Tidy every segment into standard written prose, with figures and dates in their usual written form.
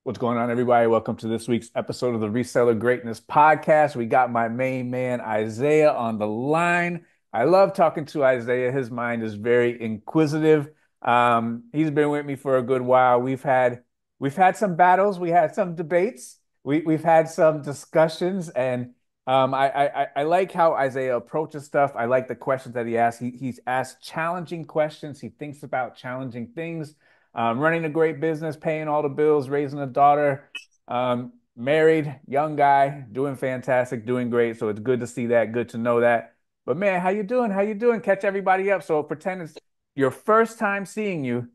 What's going on, everybody? Welcome to this week's episode of the Reseller Greatness Podcast. We got my main man, Isaiah, on the line. I love talking to Isaiah. His mind is very inquisitive. He's been with me for a good while. We've had some battles, we had some debates, we've had some discussions, and I like how Isaiah approaches stuff. I like the questions that he asks. He's asked challenging questions. He thinks about challenging things, running a great business, paying all the bills, raising a daughter, married, young guy, doing fantastic, doing great. So it's good to see that, good to know that. But man, how you doing? How you doing? Catch everybody up. So pretend it's your first time seeing you.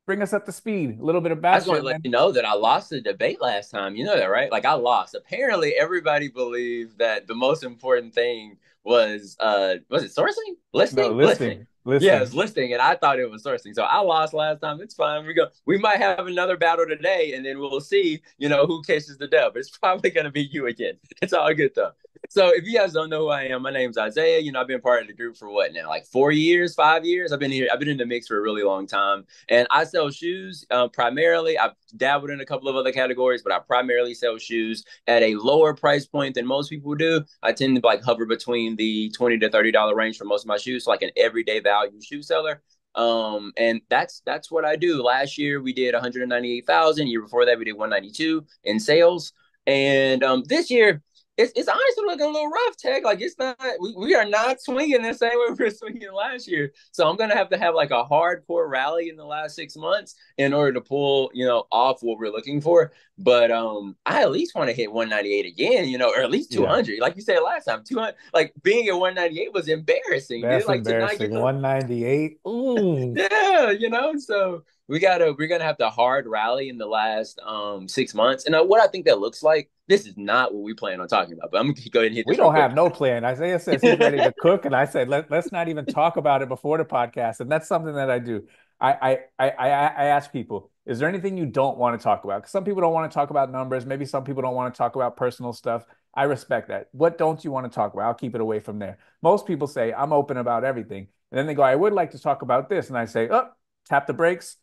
Bring us up to speed. A little bit I about just want you, to let man. you know that I lost the debate last time. You know that, right? Like I lost. Apparently, everybody believed that the most important thing was it sourcing? No, Listing? Listing. listing, Yeah, it's listing. listing, and I thought it was sourcing. So I lost last time. It's fine. We might have another battle today, and then we'll see, who catches the dub. It's probably gonna be you again. It's all good though. So if you guys don't know who I am, my name's Isaiah. I've been part of the group for what now? Like 4 years, 5 years? I've been here, I've been in the mix for a really long time. And I sell shoes primarily. I've dabbled in a couple of other categories, but I primarily sell shoes at a lower price point than most people do. I tend to like hover between the $20 to $30 range for most of my shoes, so like an everyday value shoe seller. And that's what I do. Last year we did 198,000. Year before that we did 192 in sales. And this year it's honestly looking a little rough, Tech. Like it's not, we are not swinging the same way we were swinging last year. So I'm gonna have to have like a hardcore rally in the last 6 months in order to pull, off what we're looking for. But I at least want to hit 198 again, or at least Yeah, 200. Like you said last time, 200. Like being at 198 was embarrassing, dude. that's Like to not embarrassing. get the 198. Ooh. yeah, so we're gonna have to hard rally in the last 6 months. And what I think that looks like, this is not what we plan on talking about, but I'm gonna go ahead and hit We this real don't quick. have no plan. Isaiah says he's ready to cook, and I said let's not even talk about it before the podcast. And that's something that I do. I ask people, is there anything you don't want to talk about? Because some people don't want to talk about numbers. Maybe some people don't want to talk about personal stuff. I respect that. What don't you want to talk about? I'll keep it away from there. Most people say I'm open about everything, and then they go, I would like to talk about this, and I say, oh, tap the brakes.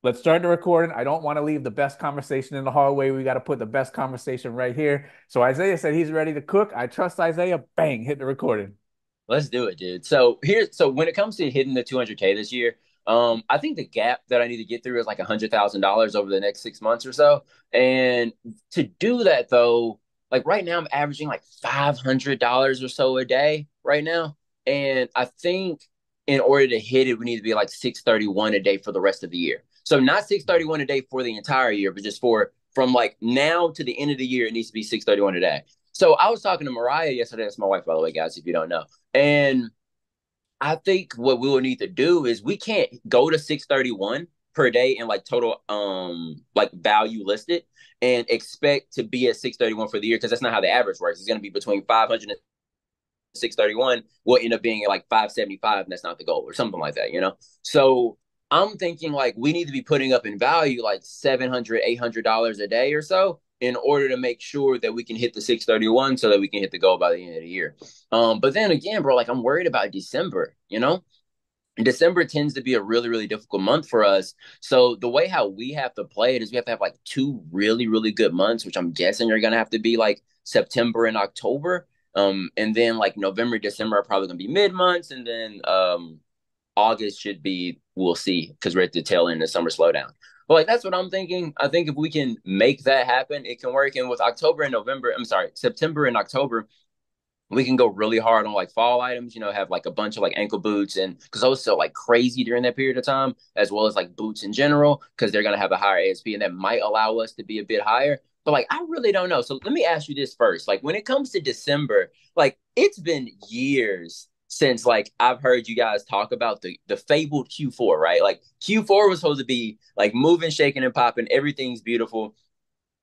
Let's start the recording. I don't want to leave the best conversation in the hallway. We got to put the best conversation right here. So Isaiah said he's ready to cook. I trust Isaiah. Bang, hit the recording. Let's do it, dude. So when it comes to hitting the 200K this year, I think the gap that I need to get through is like $100,000 over the next 6 months or so. And to do that though, like right now I'm averaging like $500 or so a day right now. And I think in order to hit it, we need to be like 631 a day for the rest of the year. So not 631 a day for the entire year, but just for from like now to the end of the year, it needs to be 631 a day. So I was talking to Mariah yesterday. That's my wife, by the way, guys, if you don't know. And I think what we will need to do is we can't go to 631 per day and like total like value listed and expect to be at 631 for the year, because that's not how the average works. It's going to be between 500 and 631. Will end up being at like 575, and that's not the goal or something like that. So I'm thinking like we need to be putting up in value like 700, $800 a day or so in order to make sure that we can hit the 631 so that we can hit the goal by the end of the year. But then again, bro, like I'm worried about December. December tends to be a really, really difficult month for us. So the way how we have to play it is we have to have like two really, really good months, which I'm guessing are gonna have to be like September and October. And then like November, December are probably gonna be mid months, and then August should be, we'll see, because we're at the tail end of the summer slowdown. But like that's what I'm thinking. I think if we can make that happen, it can work. And with October and November, I'm sorry, September and October, we can go really hard on like fall items, have like a bunch of like ankle boots, and because those sell like crazy during that period of time, as well as like boots in general, because they're going to have a higher ASP, and that might allow us to be a bit higher. But like, I really don't know. So let me ask you this first. Like, when it comes to December, like it's been years since like I've heard you guys talk about the fabled Q4, right? Like Q4 was supposed to be like moving, shaking, and popping. Everything's beautiful.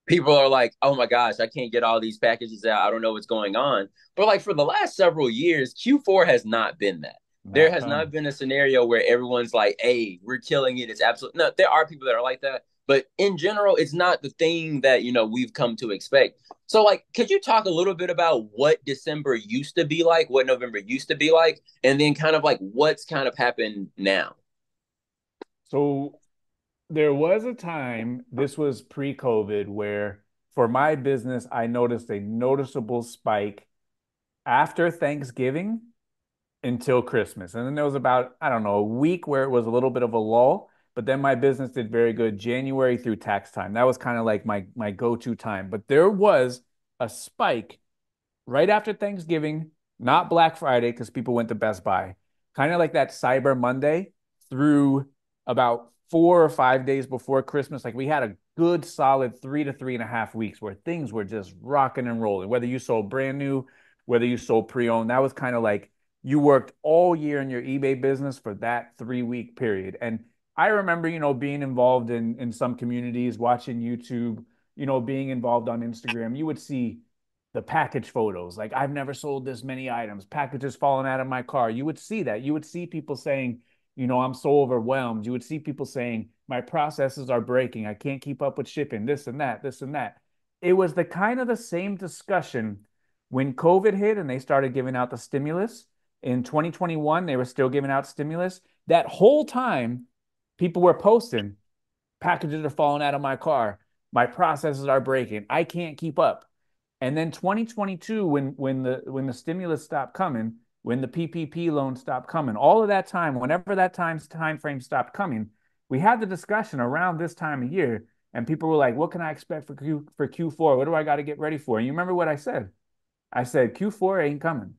People are like, oh my gosh, I can't get all these packages out. I don't know what's going on. But like for the last several years, Q4 has not been that. There Not has not come. been a scenario where everyone's like, hey, we're killing it. It's absolute. No, there are people that are like that. But in general, it's not the thing that, we've come to expect. So like, could you talk a little bit about what December used to be like, what November used to be like, and then kind of like what's kind of happened now? So there was a time, this was pre-COVID, where for my business, I noticed a noticeable spike after Thanksgiving until Christmas. And then there was about, I don't know, a week where it was a little bit of a lull, but then my business did very good January through tax time. That was kind of like my go-to time. But there was a spike right after Thanksgiving, not Black Friday because people went to Best Buy, kind of like that Cyber Monday through about 4 or 5 days before Christmas. Like we had a good solid 3 to 3.5 weeks where things were just rocking and rolling. Whether you sold brand new, whether you sold pre-owned, that was kind of like you worked all year in your eBay business for that 3 week period. And I remember, being involved in some communities, watching YouTube, being involved on Instagram. You would see the package photos. Like, I've never sold this many items, packages falling out of my car. You would see that. You would see people saying, I'm so overwhelmed. You would see people saying, my processes are breaking. I can't keep up with shipping, this and that, this and that. It was the kind of the same discussion when COVID hit and they started giving out the stimulus. In 2021, they were still giving out stimulus. That whole time, people were posting, packages are falling out of my car. My processes are breaking. I can't keep up. And then 2022, when the stimulus stopped coming, when the PPP loan stopped coming, all of that time, whenever that time frame stopped coming, we had the discussion around this time of year, and people were like, "What can I expect for Q4? What do I got to get ready for?" And you remember what I said? I said Q4 ain't coming.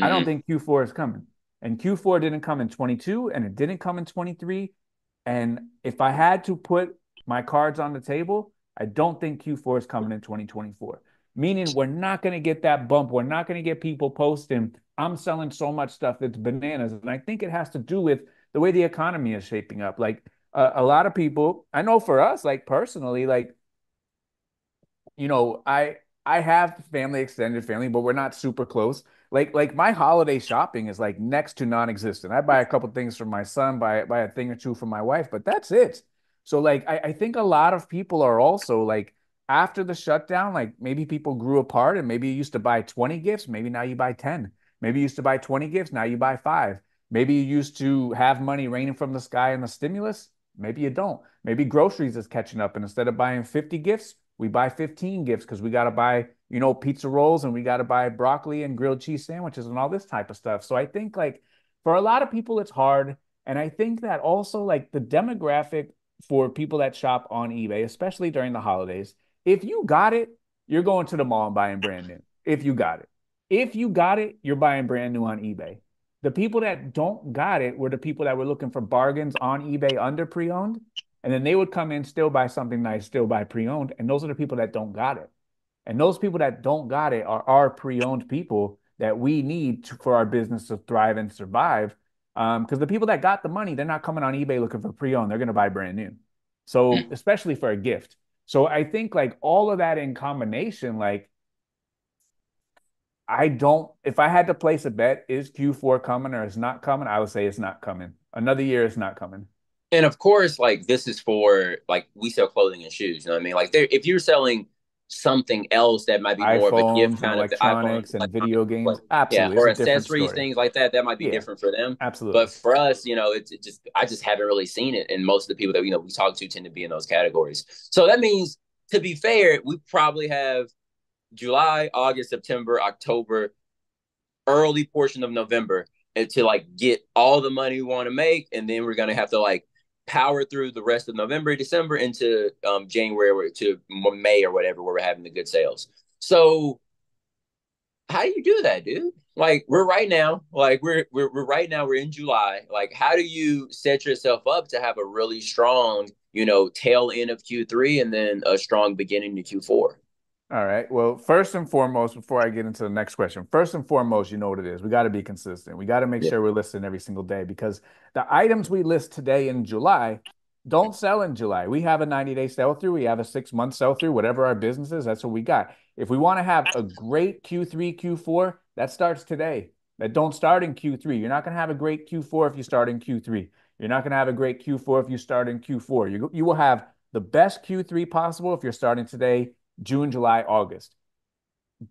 I don't Hmm. think Q4 is coming. And Q4 didn't come in 22 and it didn't come in 23. And if I had to put my cards on the table, I don't think Q4 is coming in 2024. Meaning we're not going to get that bump. We're not going to get people posting, I'm selling so much stuff that's bananas. And I think it has to do with the way the economy is shaping up. Like a lot of people, I know for us, like personally, like I have family, extended family, but we're not super close. Like my holiday shopping is like next to non-existent. I buy a couple things for my son, buy a thing or two for my wife, but that's it. So like I think a lot of people are also like after the shutdown, like maybe people grew apart and maybe you used to buy 20 gifts, maybe now you buy 10. Maybe you used to buy 20 gifts, now you buy five. Maybe you used to have money raining from the sky in the stimulus. Maybe you don't. Maybe groceries is catching up and instead of buying 50 gifts, we buy 15 gifts because we got to buy, pizza rolls and we got to buy broccoli and grilled cheese sandwiches and all this type of stuff. So I think like for a lot of people, it's hard. And I think that also like the demographic for people that shop on eBay, especially during the holidays, if you got it, you're going to the mall and buying brand new. If you got it. If you got it, you're buying brand new on eBay. The people that don't got it were the people that were looking for bargains on eBay under pre-owned. And then they would come in, still buy something nice, still buy pre-owned. And those are the people that don't got it. And those people that don't got it are our pre-owned people that we need for our business to thrive and survive. Because the people that got the money, they're not coming on eBay looking for pre-owned. They're going to buy brand new. So especially for a gift. So I think like all of that in combination, like I don't, if I had to place a bet, is Q4 coming or is not coming? I would say it's not coming. Another year is not coming. And of course, like this is for like we sell clothing and shoes. You know what I mean? Like there, if you're selling something else that might be more of a gift iPhones and kind of the iPhone, electronics and video electronics, like games. yeah, Absolutely. It's or a different accessories, story. things like that, that might be Yeah, different for them. absolutely. But for us, it just I just haven't really seen it, and most of the people that we talk to tend to be in those categories. So that means, to be fair, we probably have July, August, September, October, early portion of November and to like get all the money we want to make, and then we're gonna have to like power through the rest of November, December into January to May or whatever, where we're having the good sales. So how do you do that, dude? Like we're right now, like we're right now, we're in July. Like how do you set yourself up to have a really strong, tail end of Q3 and then a strong beginning to Q4? All right. Well, first and foremost, before I get into the next question, first and foremost, you know what it is. We got to be consistent. We got to make Yeah. sure we're listing every single day because the items we list today in July don't sell in July. We have a 90-day sell through, we have a 6 month sell through, whatever our business is, that's what we got. If we want to have a great Q3, Q4, that starts today. That don't start in Q3. You're not going to have a great Q4 if you start in Q3. You're not going to have a great Q4 if you start in Q4. You will have the best Q3 possible if you're starting today June, July, August.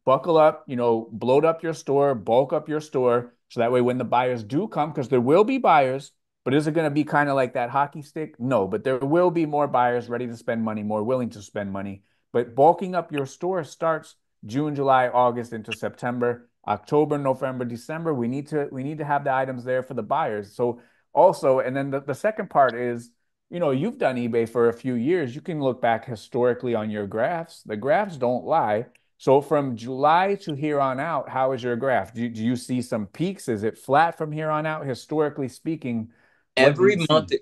Buckle up, bloat up your store, bulk up your store. So that way, when the buyers do come, because there will be buyers, But is it going to be kind of like that hockey stick? No, but there will be more buyers ready to spend money, more willing to spend money. But bulking up your store starts June, July, August into September, October, November, December. We need to have the items there for the buyers. So also, and then the second part is, you've done eBay for a few years. You can look back historically on your graphs. The graphs don't lie. So from July to here on out, how is your graph? Do you see some peaks? Is it flat from here on out? Historically speaking, what do Every you see? month,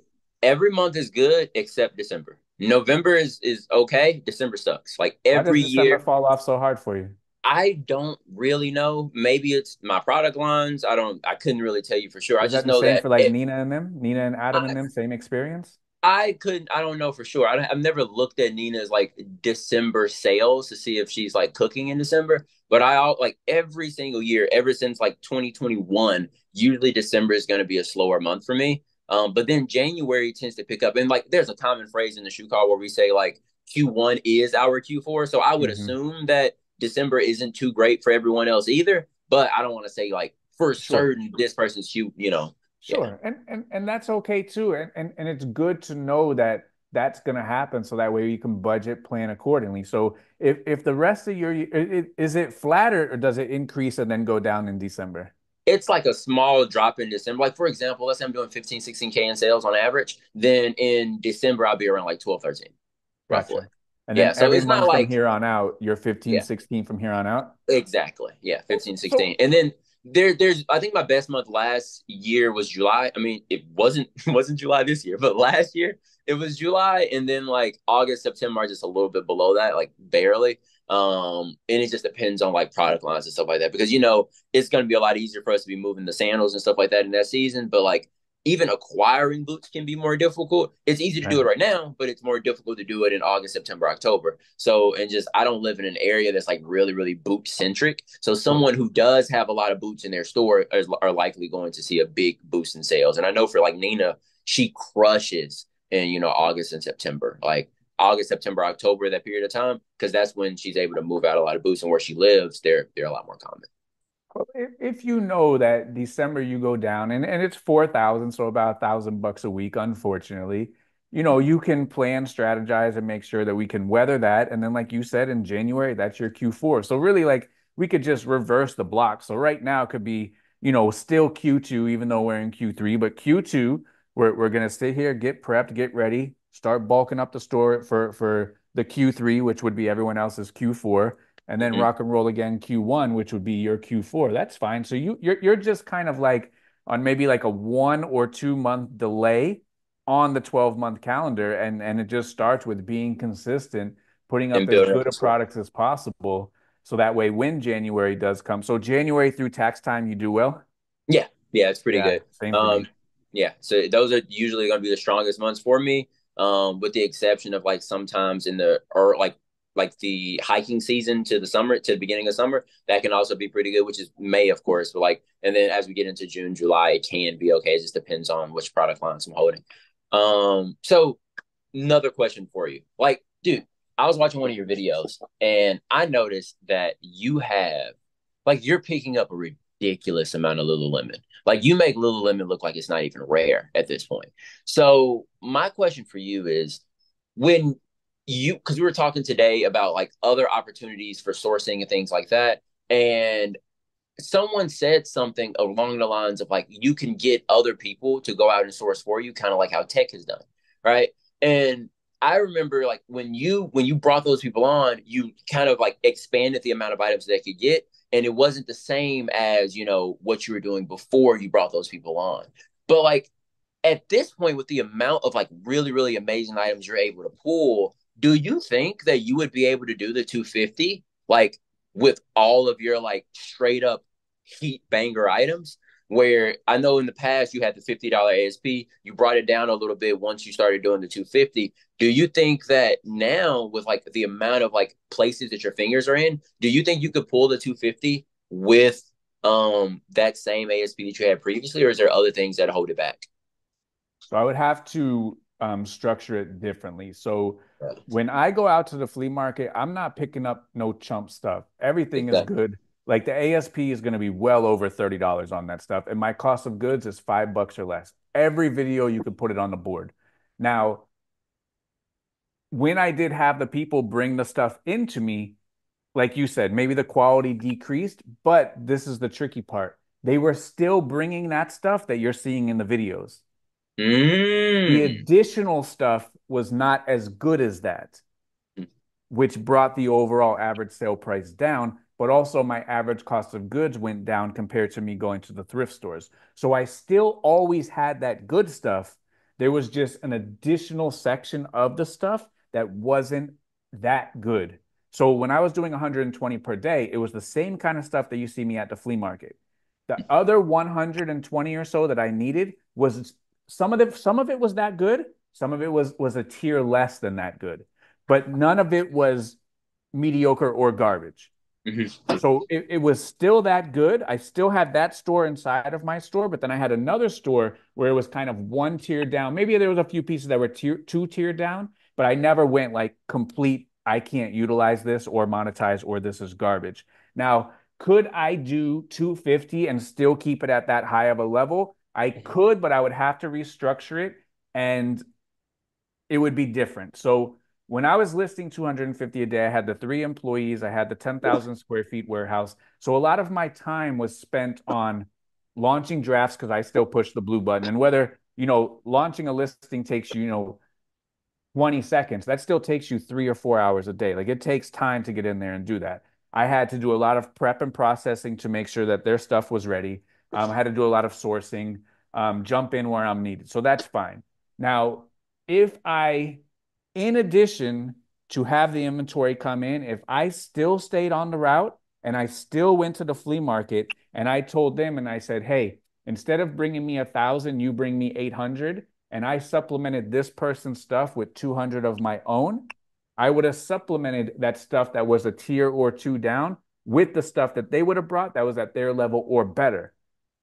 every month is good except December. November is okay. December sucks. Like Why does every December year, fall off so hard for you? I don't really know. Maybe it's my product lines. I couldn't really tell you for sure. I Is just that the know same that for like Nina and them? Nina and Adam I, and them, same experience? I don't know for sure. I've never looked at Nina's like December sales to see if she's like cooking in December. But like every single year, ever since like 2021, usually December is going to be a slower month for me. But then January tends to pick up. And like there's a common phrase in the shoe call where we say like Q1 is our Q4. So I would Hmm. assume that December isn't too great for everyone else either. But I don't want to say like for Sure. certain this person's Q, yeah. Sure. And that's okay too. And it's good to know that that's going to happen so that way you can budget plan accordingly. So if the rest of your is it flat or does it increase and then go down in December? It's like a small drop in December. Like, for example, let's say I'm doing 15, 16K in sales on average. Then in December, I'll be around like 12, 13, roughly. Gotcha. And then Yeah. So every it's not month from like, here on out, you're 15, yeah, 16 from here on out. exactly. Yeah. Okay. 15, So 16. And then I think my best month last year was July. I mean, it wasn't, it wasn't July this year, but last year it was July. And then like August, September are just a little bit below that, like barely. And it just depends on like product lines and stuff like that because it's going to be a lot easier for us to be moving the sandals and stuff like that in that season. But like even acquiring boots can be more difficult. It's easy to do it right. right now, but it's more difficult to do it in August, September, October. So, and just I don't live in an area that's like really, really boot centric. So, So someone who does have a lot of boots in their store are likely going to see a big boost in sales. And I know for like Nina, she crushes in August and September, like August, September, October, that period of time, because that's when she's able to move out a lot of boots, and where she lives, they're a lot more common. well, if you know that December you go down and it's 4,000, so about $1,000 a week, unfortunately, you can plan, strategize, and make sure that we can weather that. And then, like you said, in January, that's your Q4. So really, like we could just reverse the block. So right now it could be, still Q2, even though we're in Q3, but Q2, we're gonna sit here, get prepped, get ready, start bulking up the store for the Q3, which would be everyone else's Q4 and then Mm-hmm. rock and roll again Q1, which would be your Q4. That's fine. So you're just kind of like on maybe like a 1 or 2 month delay on the 12-month calendar, and it just starts with being consistent, putting up And as building up good the a store. products as possible. So that way, when January does come, so January through tax time, you do well. Yeah, yeah, it's pretty Yeah, good. same for Um, me. yeah, so those are usually going to be the strongest months for me. With the exception of like sometimes in the or like the hiking season to the summer to the beginning of summer, that can also be pretty good, which is May, of course. But like, and then as we get into June, July, it can be okay. It just depends on which product lines I'm holding. So another question for you, like, dude, I was watching one of your videos and I noticed that you're picking up a ridiculous amount of Lululemon. Like you make Lululemon look like it's not even rare at this point. So my question for you is when because we were talking today about like other opportunities for sourcing and things like that. And someone said something along the lines of like you can get other people to go out and source for you, kind of like how tech has done, right? And I remember like when you brought those people on, you kind of like expanded the amount of items they could get, and it wasn't the same as what you were doing before you brought those people on. But like at this point, with the amount of like really really amazing items you're able to pull, do you think that you would be able to do the 250 like with all of your like straight up heat banger items? Where I know in the past you had the $50 ASP, you brought it down a little bit once you started doing the 250. Do you think that now with like the amount of like places that your fingers are in, do you think you could pull the 250 with that same ASP that you had previously, or is there other things that hold it back? So I would have to structure it differently. So Yeah, when I go out to the flea market, I'm not picking up no chump stuff. Everything is exactly. good. Like the ASP is going to be well over $30 on that stuff, and my cost of goods is $5 or less. every video you could put it on the board. Now, when I did have the people bring the stuff into me, like you said, maybe the quality decreased, but this is the tricky part. They were still bringing that stuff that you're seeing in the videos. The Mm. additional stuff was not as good as that, which brought the overall average sale price down, but also my average cost of goods went down compared to me going to the thrift stores. So I still always had that good stuff. There was just an additional section of the stuff that wasn't that good. So when I was doing 120 per day, it was the same kind of stuff that you see me at the flea market. The other 120 or so that I needed was some of it was that good, some of it was a tier less than that good, but none of it was mediocre or garbage. Mhm. So it was still that good. I still had that store inside of my store, but then I had another store where it was kind of one tier down. Maybe there was a few pieces that were two tier down, but I never went like complete, I can't utilize this or monetize or this is garbage. Now, could I do 250 and still keep it at that high of a level? I could, but I would have to restructure it and it would be different. So when I was listing 250 a day, I had the three employees, I had the 10,000 square feet warehouse. So a lot of my time was spent on launching drafts because I still push the blue button. And whether, launching a listing takes you, 20 seconds, that still takes you 3 or 4 hours a day. Like it takes time to get in there and do that. I had to do a lot of prep and processing to make sure that their stuff was ready. I had to do a lot of sourcing, jump in where I'm needed. So that's fine. Now, if I, in addition to have the inventory come in, if I still stayed on the route and I still went to the flea market and I told them and I said, hey, instead of bringing me 1,000, you bring me 800, and I supplemented this person's stuff with 200 of my own, I would have supplemented that stuff that was a tier or two down with the stuff that they would have brought that was at their level or better.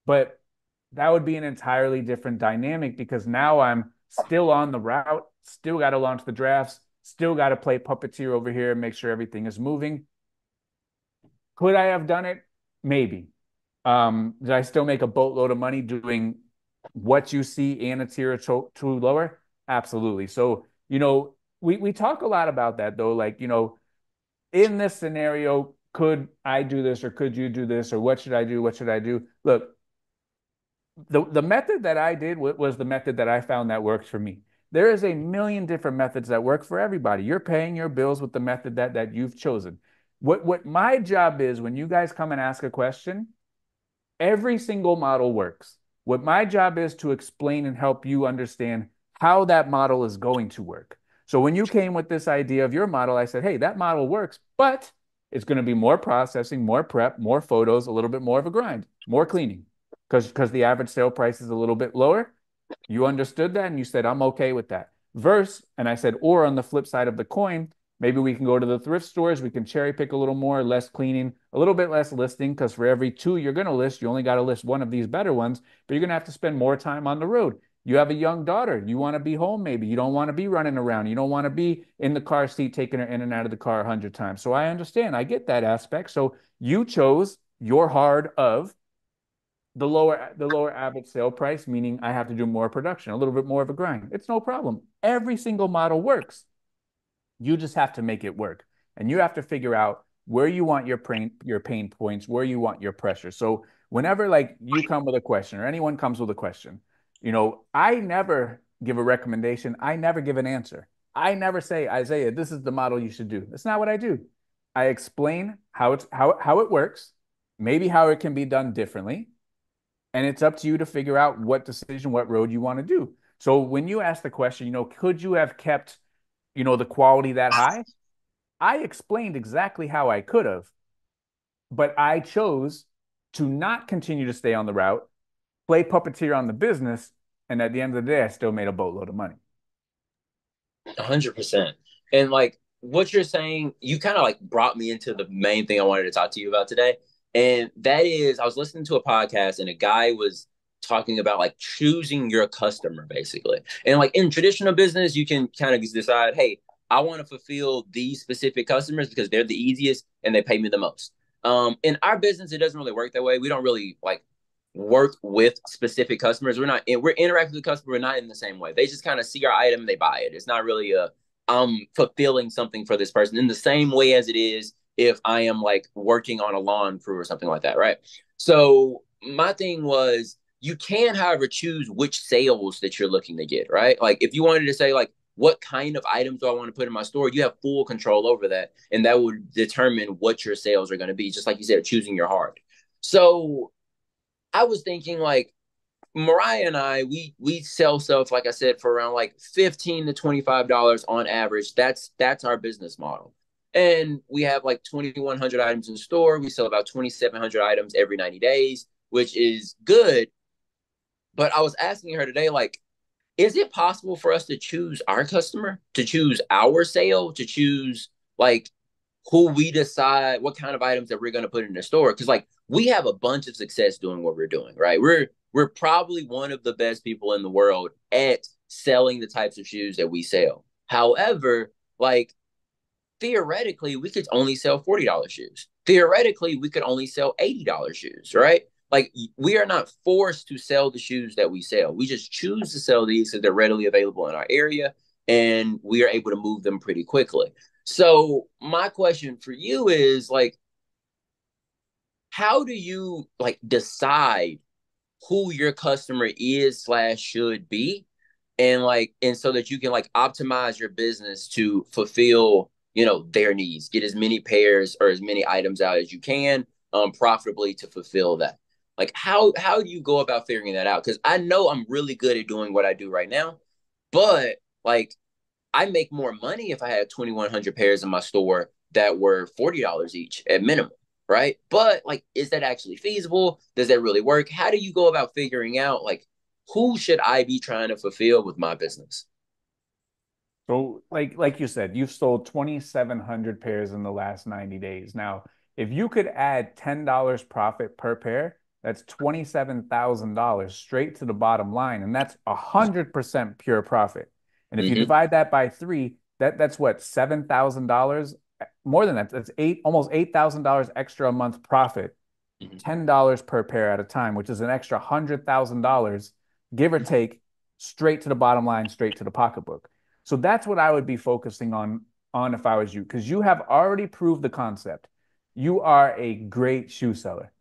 But that would be an entirely different dynamic because now I'm still on the route, still got to launch the drafts, still got to play puppeteer over here and make sure everything is moving. Could I have done it? Maybe. Did I still make a boatload of money doing what you see and a tier or two lower? Absolutely. So, we talk a lot about that though. Like, in this scenario, could I do this or could you do this or what should I do? What should I do? Look, the method that I did was the method that I found that works for me. There is a million different methods that work for everybody. You're paying your bills with the method that you've chosen. What my job is when you guys come and ask a question, every single model works. What my job is to explain and help you understand how that model is going to work. So when you came with this idea of your model, I said, hey, that model works, but it's going to be more processing, more prep, more photos, a little bit more of a grind, more cleaning, because the average sale price is a little bit lower. You understood that and you said, I'm okay with that. Verse, and I said, or on the flip side of the coin, maybe we can go to the thrift stores. We can cherry pick a little more, less cleaning, a little bit less listing, because for every two you're going to list, you only got to list one of these better ones, but you're going to have to spend more time on the road. You have a young daughter. You want to be home, maybe. You don't want to be running around. You don't want to be in the car seat, taking her in and out of the car 100 times. So I understand. I get that aspect. So you chose your hard of the lower average sale price, meaning I have to do more production, a little bit more of a grind. It's no problem. Every single model works. You just have to make it work. And you have to figure out where you want your pain points, where you want your pressure. So whenever like you come with a question or anyone comes with a question, I never give a recommendation. I never give an answer. I never say, Isaiah, this is the model you should do. That's not what I do. I explain how it works, maybe how it can be done differently, and it's up to you to figure out what decision, what road you want to do. So when you ask the question, could you have kept, the quality that high? I explained exactly how I could have, but I chose to not continue to stay on the route, play puppeteer on the business, and at the end of the day, I still made a boatload of money. 100%. And like what you're saying, you kind of like brought me into the main thing I wanted to talk to you about today. And that is, I was listening to a podcast and a guy was talking about like choosing your customer basically. And like in traditional business, you can kind of decide, hey, I want to fulfill these specific customers because they're the easiest and they pay me the most. In our business, it doesn't really work that way. We don't really like work with specific customers. We're interacting with the customer, we're not in the same way. They just kind of see our item, they buy it. It's not really a I'm fulfilling something for this person in the same way as it is if I am like working on a lawn crew or something like that, right? So my thing was you can, however, choose which sales that you're looking to get, right? Like if you wanted to say like what kind of items do I want to put in my store, you have full control over that, and that would determine what your sales are going to be. Just like you said, choosing your heart. So I was thinking like Mariah and I, we sell stuff like I said for around like $15 to $25 on average. That's our business model, and we have like 2,100 items in store. We sell about 2,700 items every 90 days, which is good. But I was asking her today, like, is it possible for us to choose our customer, to choose our sale, to choose like who we decide what kind of items that we're going to put in the store? Because like we have a bunch of success doing what we're doing, right? We're probably one of the best people in the world at selling the types of shoes that we sell. However, like theoretically, we could only sell $40 shoes. Theoretically, we could only sell $80 shoes, right? Like we are not forced to sell the shoes that we sell. We just choose to sell these because they're readily available in our area and we are able to move them pretty quickly. So my question for you is like, how do you like decide who your customer is slash should be, and like and so that you can like optimize your business to fulfill their needs, get as many pairs or as many items out as you can profitably to fulfill that? Like how do you go about figuring that out? Because I know I'm really good at doing what I do right now, but like I make more money if I had 2,100 pairs in my store that were $40 each at minimum, right? But like, is that actually feasible? Does that really work? How do you go about figuring out like who should I be trying to fulfill with my business? So, like you said, you've sold 2,700 pairs in the last 90 days. Now, if you could add $10 profit per pair, that's $27,000 straight to the bottom line, and that's 100% pure profit. And if you Mm-hmm. divide that by three, that's what, $7,000? More than that. That's almost $8,000 extra a month profit, Mm-hmm. $10 per pair at a time, which is an extra $100,000, give or take, straight to the bottom line, straight to the pocketbook. So that's what I would be focusing on if I was you, because you have already proved the concept. You are a great shoe seller.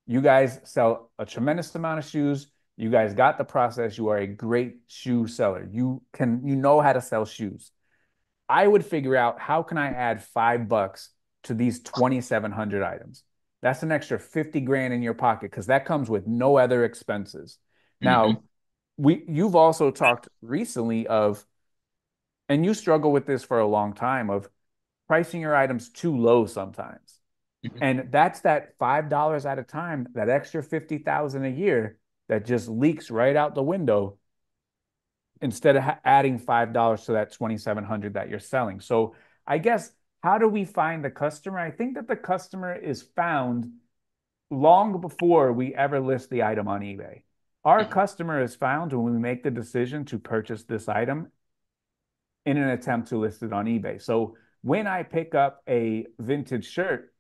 You guys sell a tremendous amount of shoes. You guys got the process. You are a great shoe seller. You know how to sell shoes. I would figure out how can I add $5 to these 2,700 items. That's an extra 50 grand in your pocket because that comes with no other expenses. Mm-hmm. Now, you've also talked recently of, and you struggle with this for a long time, of pricing your items too low sometimes. And that's that $5 at a time, that extra 50,000 a year that just leaks right out the window instead of adding $5 to that 2,700 that you're selling. So I guess, how do we find the customer? I think that the customer is found long before we ever list the item on eBay. Our Mm-hmm. customer is found when we make the decision to purchase this item in an attempt to list it on eBay. So when I pick up a vintage shirt,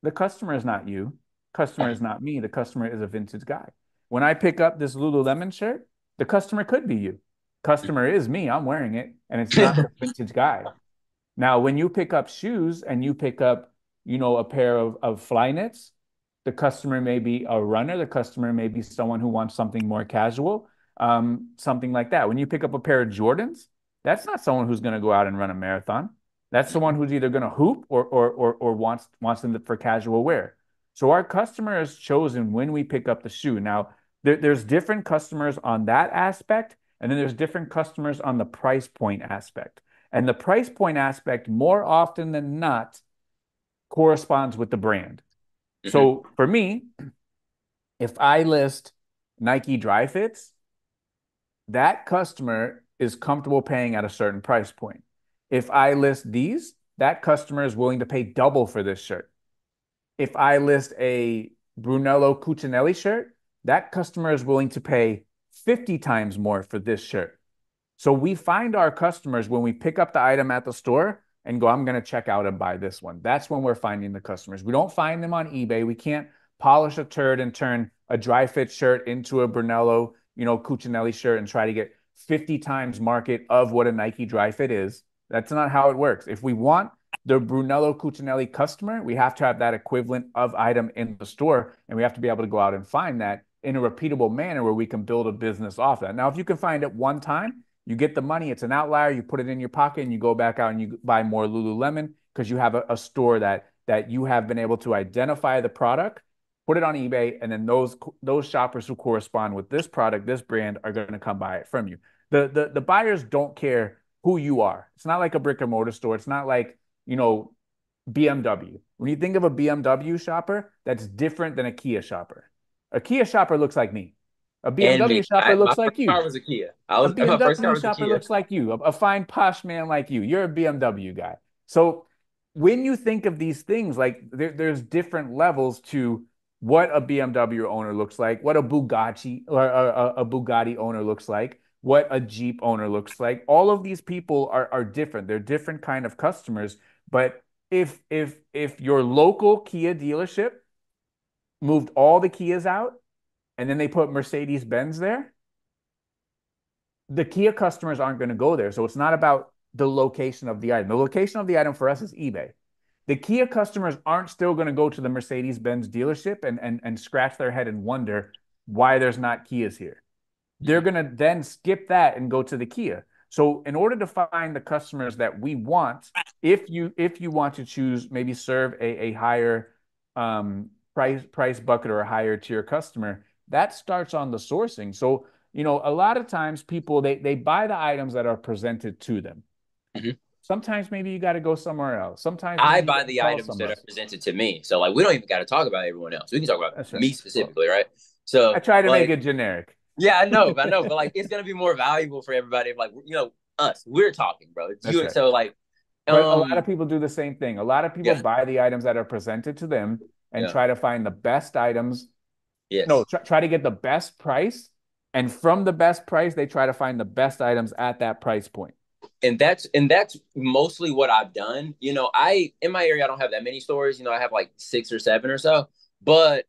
the customer is not you. Customer is not me. The customer is a vintage guy. When I pick up this Lululemon shirt, the customer could be you. Customer is me. I'm wearing it, and it's not the vintage guy. Now, when you pick up shoes and you pick up, a pair of fly knits, the customer may be a runner. The customer may be someone who wants something more casual, something like that. When you pick up a pair of Jordans, that's not someone who's going to go out and run a marathon. That's someone who's either going to hoop or wants them for casual wear. So our customer is chosen when we pick up the shoe. Now, there's different customers on that aspect, and then there's different customers on the price point aspect. And the price point aspect, more often than not, corresponds with the brand. Mm-hmm. So for me, if I list Nike dry fits, that customer is comfortable paying at a certain price point. If I list these, that customer is willing to pay double for this shirt. If I list a Brunello Cucinelli shirt, that customer is willing to pay 50 times more for this shirt. So we find our customers when we pick up the item at the store and go, I'm going to check out and buy this one. That's when we're finding the customers. We don't find them on eBay. We can't polish a turd and turn a dry fit shirt into a Brunello, Cucinelli shirt and try to get 50 times market of what a Nike dry fit is. That's not how it works. If we want the Brunello Cucinelli customer, we have to have that equivalent of item in the store, and we have to be able to go out and find that in a repeatable manner where we can build a business off that. Now, if you can find it one time, you get the money, it's an outlier, you put it in your pocket and you go back out and you buy more Lululemon because you have a store that you have been able to identify the product, put it on eBay, and then those shoppers who correspond with this product, this brand, are going to come buy it from you. The buyers don't care who you are. It's not like a brick and mortar store. It's not like, BMW. When you think of a BMW shopper, that's different than a Kia shopper. A Kia shopper looks like me. A And BMW me. shopper My looks like first car you. was a Kia. A My first car BMW was a shopper Kia. looks like you, a fine posh man like you. You're a BMW guy. So when you think of these things, like there's different levels to what a BMW owner looks like, what a Bugatti or a Bugatti owner looks like, what a Jeep owner looks like. All of these people are different. They're different kind of customers. But if your local Kia dealership moved all the Kias out and then they put Mercedes Benz there, the Kia customers aren't going to go there. So it's not about the location of the item. The location of the item for us is eBay. The Kia customers aren't still going to go to the Mercedes Benz dealership and scratch their head and wonder why there's not Kias here. They're Mhm. going to then skip that and go to the Kia. So in order to find the customers that we want, if you want to choose, maybe serve a higher price bucket or a higher tier customer, that starts on the sourcing. So a lot of times people they buy the items that are presented to them. Mhm. Sometimes maybe you got to go somewhere else. Sometimes I maybe you buy got to the call items that somewhere are else. presented to me. So like we don't even got to talk about everyone else. We can talk about That's right. me Well, specifically, right? I So try to make like it generic. yeah, I know, but like it's gonna be more valuable for everybody if like us. We're talking, bro. It's That's you right. so like But a lot um of people do the same thing. A lot of people yeah, buy the items that are presented to them and yeah, try to find the best items. No, yes. try to get the best price. And from the best price, they try to find the best items at that price point. And that's mostly what I've done. I in my area I don't have that many stores. I have like 6 or 7 or so. But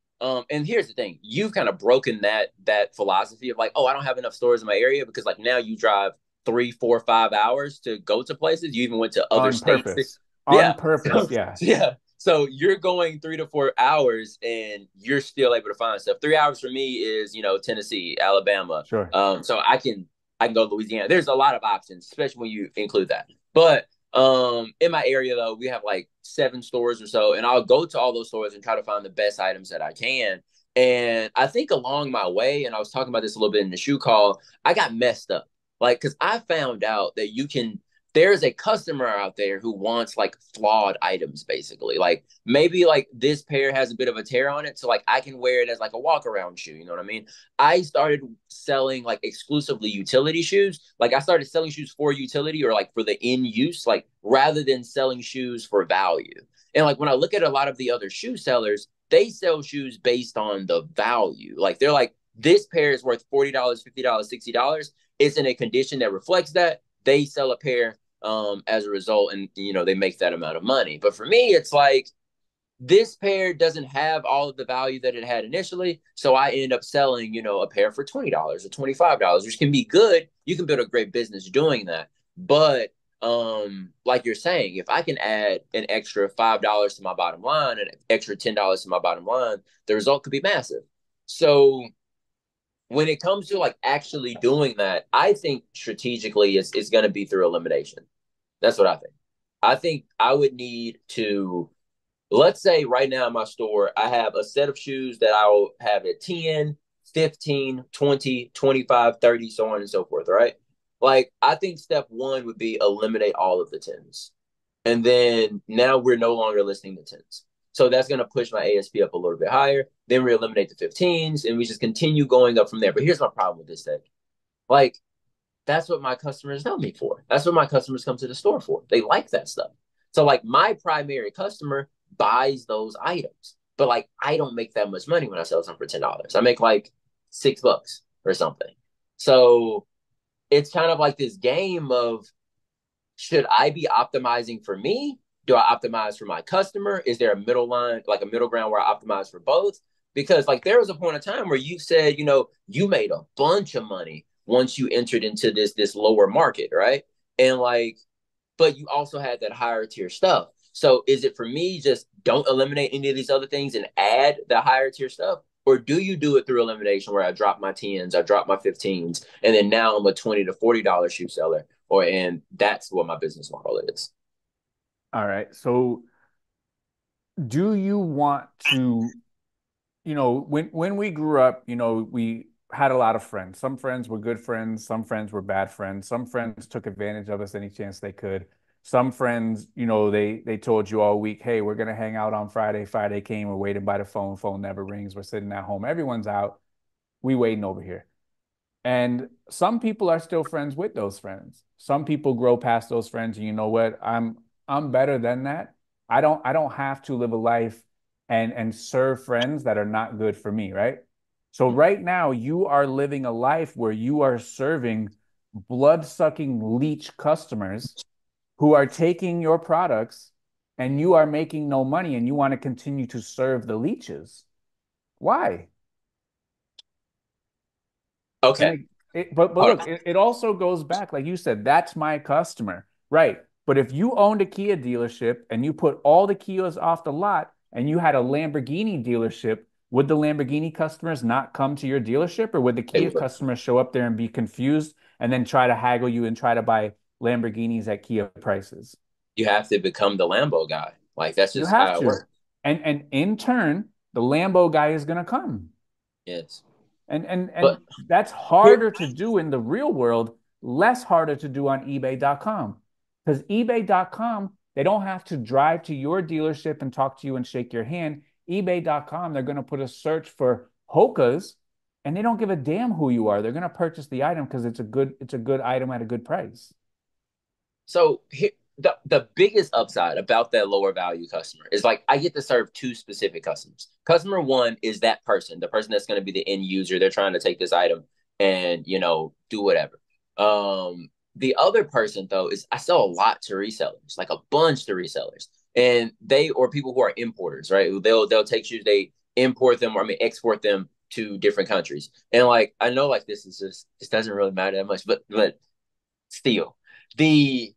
and here's the thing: you've kind of broken that philosophy of like, oh, I don't have enough stores in my area because like now you drive 3, 4, 5 hours to go to places. You even went to other On states. purpose. On Yeah, purpose, so yeah. yeah, so you're going 3 to 4 hours and you're still able to find stuff. 3 hours for me is Tennessee, Alabama. Sure. So I can go to Louisiana. There's a lot of options, especially when you include that. But in my area though, we have like 7 stores or so, and I'll go to all those stores and try to find the best items that I can. And I think along my way, and I was talking about this a little bit in the shoe call, I got messed up. Like, because I found out that there's a customer out there who wants like flawed items, basically. Like maybe like this pair has a bit of a tear on it, so like I can wear it as like a walk around shoe. You know what I mean? I started selling like exclusively utility shoes. Like I started selling shoes for utility or like for the in use, like rather than selling shoes for value. And like when I look at a lot of the other shoe sellers, they sell shoes based on the value. Like they're like, this pair is worth $40, $50, $60. It's in a condition that reflects that. They sell a pair as a result, and they make that amount of money. But for me, it's like this pair doesn't have all of the value that it had initially. So I end up selling, a pair for $20 or $25, which can be good. You can build a great business doing that. But like you're saying, if I can add an extra $5 to my bottom line, an extra $10 to my bottom line, the result could be massive. So when it comes to like actually doing that, I think strategically it's going to be through elimination. That's what I think. I think I would need to, let's say right now in my store, I have a set of shoes that I'll have at 10, 15, 20, 25, 30, so on and so forth, right? Like, I think step one would be eliminate all of the tens. And then now we're no longer listing the tens. So that's going to push my ASP up a little bit higher. Then we eliminate the 15s and we just continue going up from there. But here's my problem with this thing. Like, that's what my customers know me for. That's what my customers come to the store for. They like that stuff. So like my primary customer buys those items, but like I don't make that much money when I sell them for $10. I make like $6 or something. So it's kind of like this game of, should I be optimizing for me? Do I optimize for my customer? Is there a middle line, like a middle ground where I optimize for both? because like there was a point of time where you said, you made a bunch of money once you entered into this lower market, right? And like, but you also had that higher tier stuff. So is it for me just don't eliminate any of these other things and add the higher tier stuff? Or do you do it through elimination where I drop my tens, I drop my 15s, and then now I'm a $20 to $40 shoe seller? And that's what my business model is. All right. So do you want to, when we grew up, we had a lot of friends. Some friends were good friends, some friends were bad friends. Some friends took advantage of us any chance they could. Some friends, they told you all week, "Hey, we're gonna hang out on Friday." Friday came, we're waiting by the phone, phone never rings. We're sitting at home. Everyone's out. We waiting over here. And some people are still friends with those friends. Some people grow past those friends, and you know what? I'm better than that. I don't have to live a life and serve friends that are not good for me, right? So right now you are living a life where you are serving blood-sucking leech customers who are taking your products and you are making no money and you want to continue to serve the leeches. Why? And Okay. but Hold look, on. it also goes back, like you said, that's my customer, right? But if you owned a Kia dealership and you put all the Kias off the lot and you had a Lamborghini dealership, would the Lamborghini customers not come to your dealership, or would the Kia customers show up there and be confused and then try to haggle you and try to buy Lamborghinis at Kia prices? You have to become the Lambo guy. Like that's You just have how it to. works. And in turn, the Lambo guy is going to come. Yes. And But that's here, harder to do in the real world, less harder to do on eBay.com. Because eBay.com, they don't have to drive to your dealership and talk to you and shake your hand. eBay.com, they're going to put a search for Hokas and they don't give a damn who you are. They're going to purchase the item because it's a good item at a good price. so here, the biggest upside about that lower value customer is like I get to serve two specific customers. Customer one is that person, the person that's going to be the end user. They're trying to take this item and do whatever. The other person though is I sell a lot to resellers, like a bunch to resellers, and they or people who are importers, right? They'll take shoes, they import them, or I mean export them to different countries. And like I know, like this doesn't really matter that much, but still, the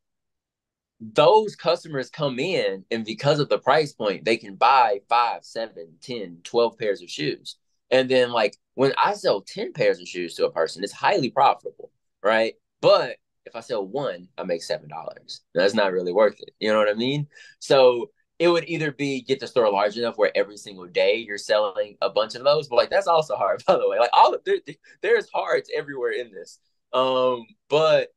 those customers come in and because of the price point they can buy 5, 7, 10, 12 pairs of shoes, and then like when I sell 10 pairs of shoes to a person it's highly profitable, right? But if I sell one I make $7. That's not really worth it, you know what I mean? So it would either be get the store large enough where every single day you're selling a bunch of those, but like that's also hard by the way, like there's hearts everywhere in this. But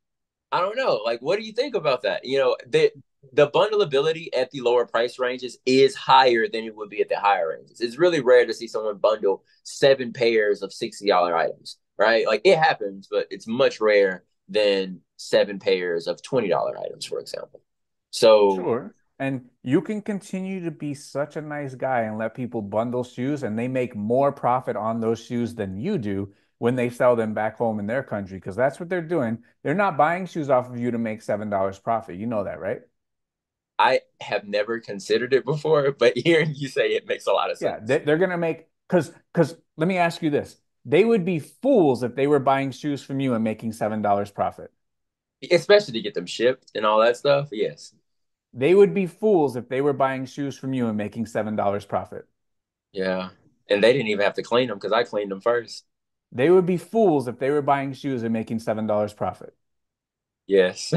I don't know. Like, what do you think about that? The bundleability at the lower price ranges is higher than it would be at the higher ranges. It's really rare to see someone bundle 7 pairs of $60 items, right? Like it happens, but it's much rare than 7 pairs of $20 items, for example. So Sure. And you can continue to be such a nice guy and let people bundle shoes, and they make more profit on those shoes than you do when they sell them back home in their country, because that's what they're doing. They're not buying shoes off of you to make $7 profit. You know that, right? I have never considered it before, but hearing you say it makes a lot of Yeah, sense, they're gonna make because let me ask you this. They would be fools if they were buying shoes from you and making $7 profit. especially to get them shipped and all that stuff. Yes. They would be fools if they were buying shoes from you and making $7 profit. Yeah. And they didn't even have to clean them because I cleaned them first. They would be fools if they were buying shoes and making $7 profit. Yes.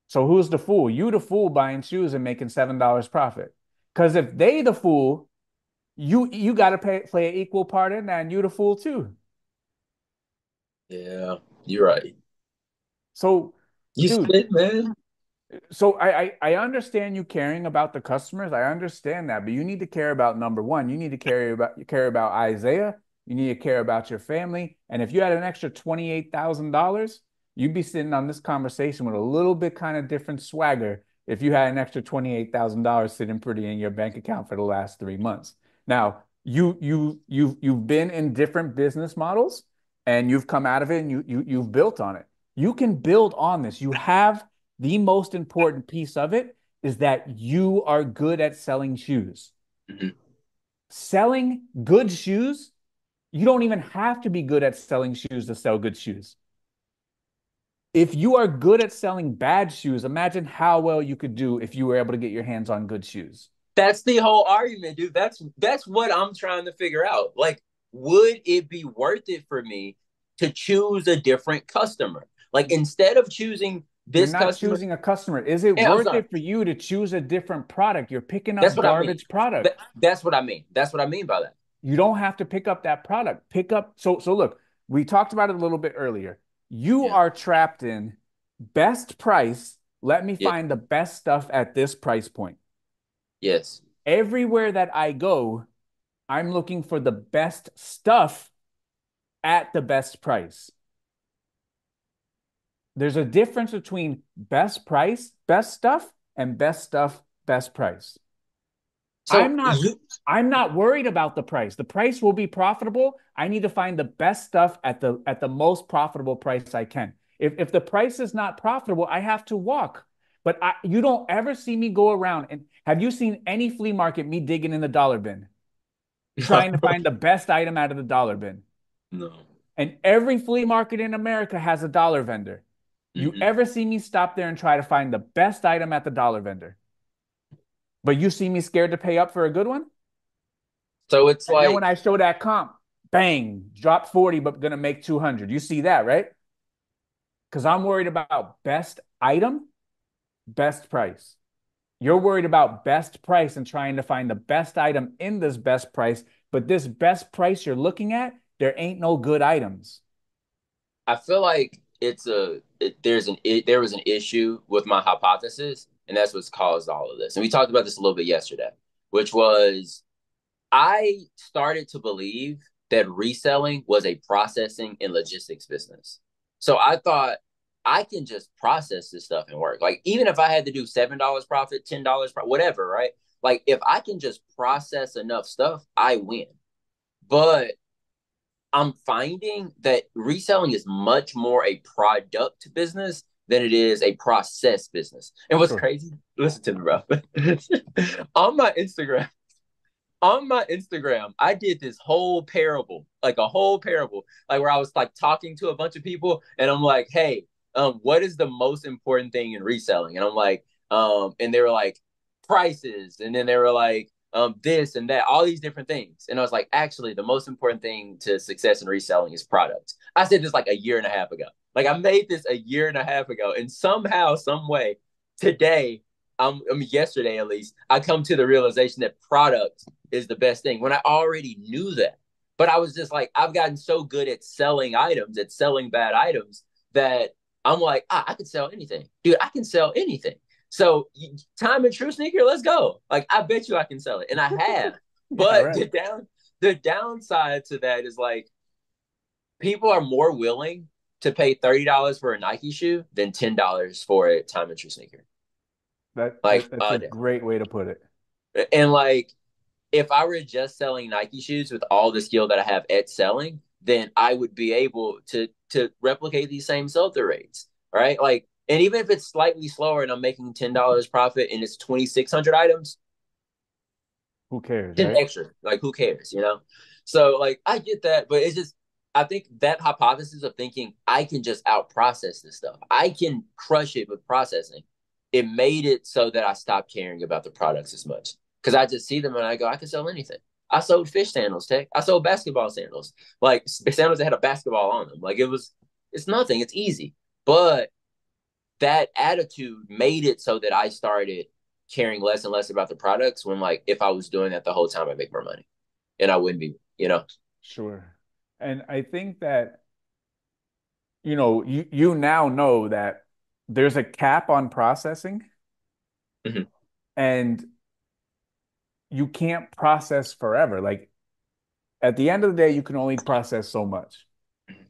So who's the fool? You the fool buying shoes and making $7 profit. Because if they the fool, you got to play an equal part in that, and you the fool too. Yeah, you're right. So, You dude, spit, man. so I understand you caring about the customers. I understand that, but you need to care about number one. You need to care about Isaiah. You need to care about your family. And if you had an extra $28,000, you'd be sitting on this conversation with a little bit kind of different swagger if you had an extra $28,000 sitting pretty in your bank account for the last 3 months. Now, you've been in different business models and you've come out of it and you've built on it. You can build on this. You have the most important piece of it, is that you are good at selling shoes. Mhm. Selling good shoes, you don't even have to be good at selling shoes to sell good shoes. If you are good at selling bad shoes, imagine how well you could do if you were able to get your hands on good shoes. That's the whole argument, dude. That's what I'm trying to figure out. Like, would it be worth it for me to choose a different customer? Like, instead of choosing You're this not customer, choosing a customer. Is it and I'm worth sorry, it for you to choose a different product? You're picking that's up what I mean. garbage product. That's what I mean. That's what I mean by that. You don't have to pick up that product. Pick up. So look, we talked about it a little bit earlier. You Yeah. are trapped in best price. Let me Yeah. find the best stuff at this price point. Yes. Everywhere that I go, I'm looking for the best stuff at the best price. There's a difference between best price, best stuff, and best stuff, best price. So I'm not you I'm not worried about the price. The price will be profitable. I need to find the best stuff at the most profitable price I can. If the price is not profitable, I have to walk. But you don't ever see me go around. And have you seen any flea market me digging in the dollar bin, trying to find the best item out of the dollar bin? no. And every flea market in America has a dollar vendor. You Hmm. ever see me stop there and try to find the best item at the dollar vendor? But you see me scared to pay up for a good one? So it's And then when like I show that comp, bang, drop 40, but gonna make 200. You see that, right? Because I'm worried about best item, best price. You're worried about best price and trying to find the best item in this best price. But this best price you're looking at, there ain't no good items. I feel like there was an issue with my hypothesis, and that's what's caused all of this. And we talked about this a little bit yesterday, which was I started to believe that reselling was a processing and logistics business. So I thought I can just process this stuff and work. Like even if I had to do $7 profit, $10 profit, whatever, right? Like if I can just process enough stuff, I win. But I'm finding that reselling is much more a product business than it is a process business. And what's Sure. crazy, listen to me, bro. on my Instagram, on my Instagram, I did this whole parable, like a whole parable, like where I was like talking to a bunch of people, and I'm like, "Hey, what is the most important thing in reselling?" And I'm like, and they were like, prices, and then they were like, this and that, all these different things, and I was like, actually, the most important thing to success in reselling is products. I said this like a year and a half ago. Like I made this a year and a half ago, and somehow, some way, today, I mean, yesterday at least, I come to the realization that product is the best thing when I already knew that. But I was just like, I've gotten so good at selling items, at selling bad items, that I'm like, I can sell anything. Dude, I can sell anything. So, time and true sneaker, let's go. Like, I bet you I can sell it. And I have. Yeah, But right. the downside to that is like people are more willing to pay $30 for a Nike shoe than $10 for a time and true sneaker. That's a great way to put it. And like if I were just selling Nike shoes with all the skill that I have at selling, then I would be able to replicate these same sell through rates, right? Like, and even if it's slightly slower and I'm making $10 profit and it's 2,600 items, Who cares, 10 right? extra, like who cares, you know? So like I get that, but it's just I think that hypothesis of thinking I can just out process this stuff, I can crush it with processing. It made it so that I stopped caring about the products as much because I just see them and I go, I can sell anything. I sold fish sandals, tech. I sold basketball sandals, like sandals that had a basketball on them. Like it's nothing. It's easy. But that attitude made it so that I started caring less and less about the products. When like if I was doing that the whole time, I'd make more money, and I wouldn't be. You know. Sure. And I think that, you now know that there's a cap on processing Mhm. and you can't process forever. Like at the end of the day, you can only process so much.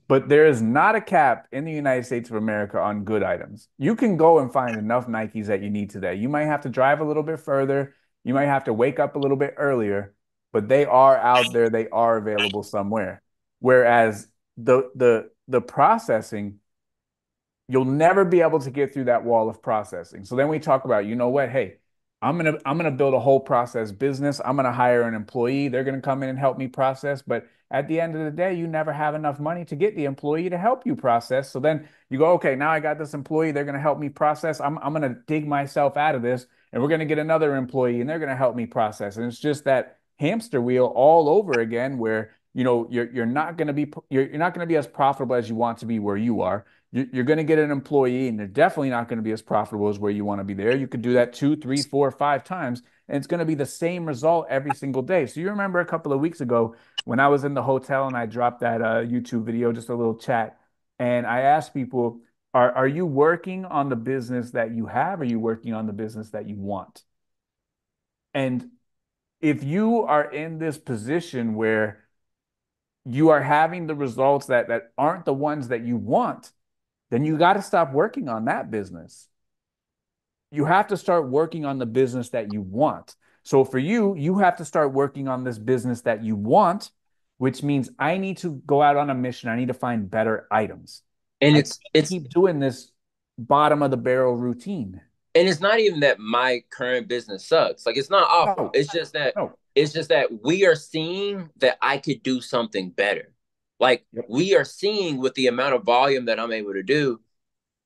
But there is not a cap in the United States of America on good items. You can go and find enough Nikes that you need today. You might have to drive a little bit further. You might have to wake up a little bit earlier, but they are out there. They are available somewhere. Whereas the processing, you'll never be able to get through that wall of processing. So then we talk about, you know what? Hey, I'm gonna build a whole process business. I'm gonna hire an employee. They're gonna come in and help me process. But at the end of the day, you never have enough money to get the employee to help you process. So then you go, okay, now I got this employee. They're gonna help me process. I'm gonna dig myself out of this, and we're gonna get another employee, and they're gonna help me process. And it's just that hamster wheel all over again, where you're not gonna be you're not gonna be as profitable as you want to be where you are. You're going to get an employee, and they're definitely not going to be as profitable as where you want to be there. You could do that two, three, four, five times, and it's going to be the same result every single day. So you remember a couple of weeks ago when I was in the hotel and I dropped that YouTube video, just a little chat, and I asked people, are you working on the business that you have? Or are you working on the business that you want? And if you are in this position where you are having the results that aren't the ones that you want, then you got to stop working on that business. You have to start working on the business that you want. So for you, you have to start working on this business that you want, which means I need to go out on a mission. I need to find better items. And I it's can't it's keep doing this bottom of the barrel routine. and it's not even that my current business sucks. Like it's not awful. No, It's no. just that we are seeing that I could do something better. Like Yep. we are seeing with the amount of volume that I'm able to do,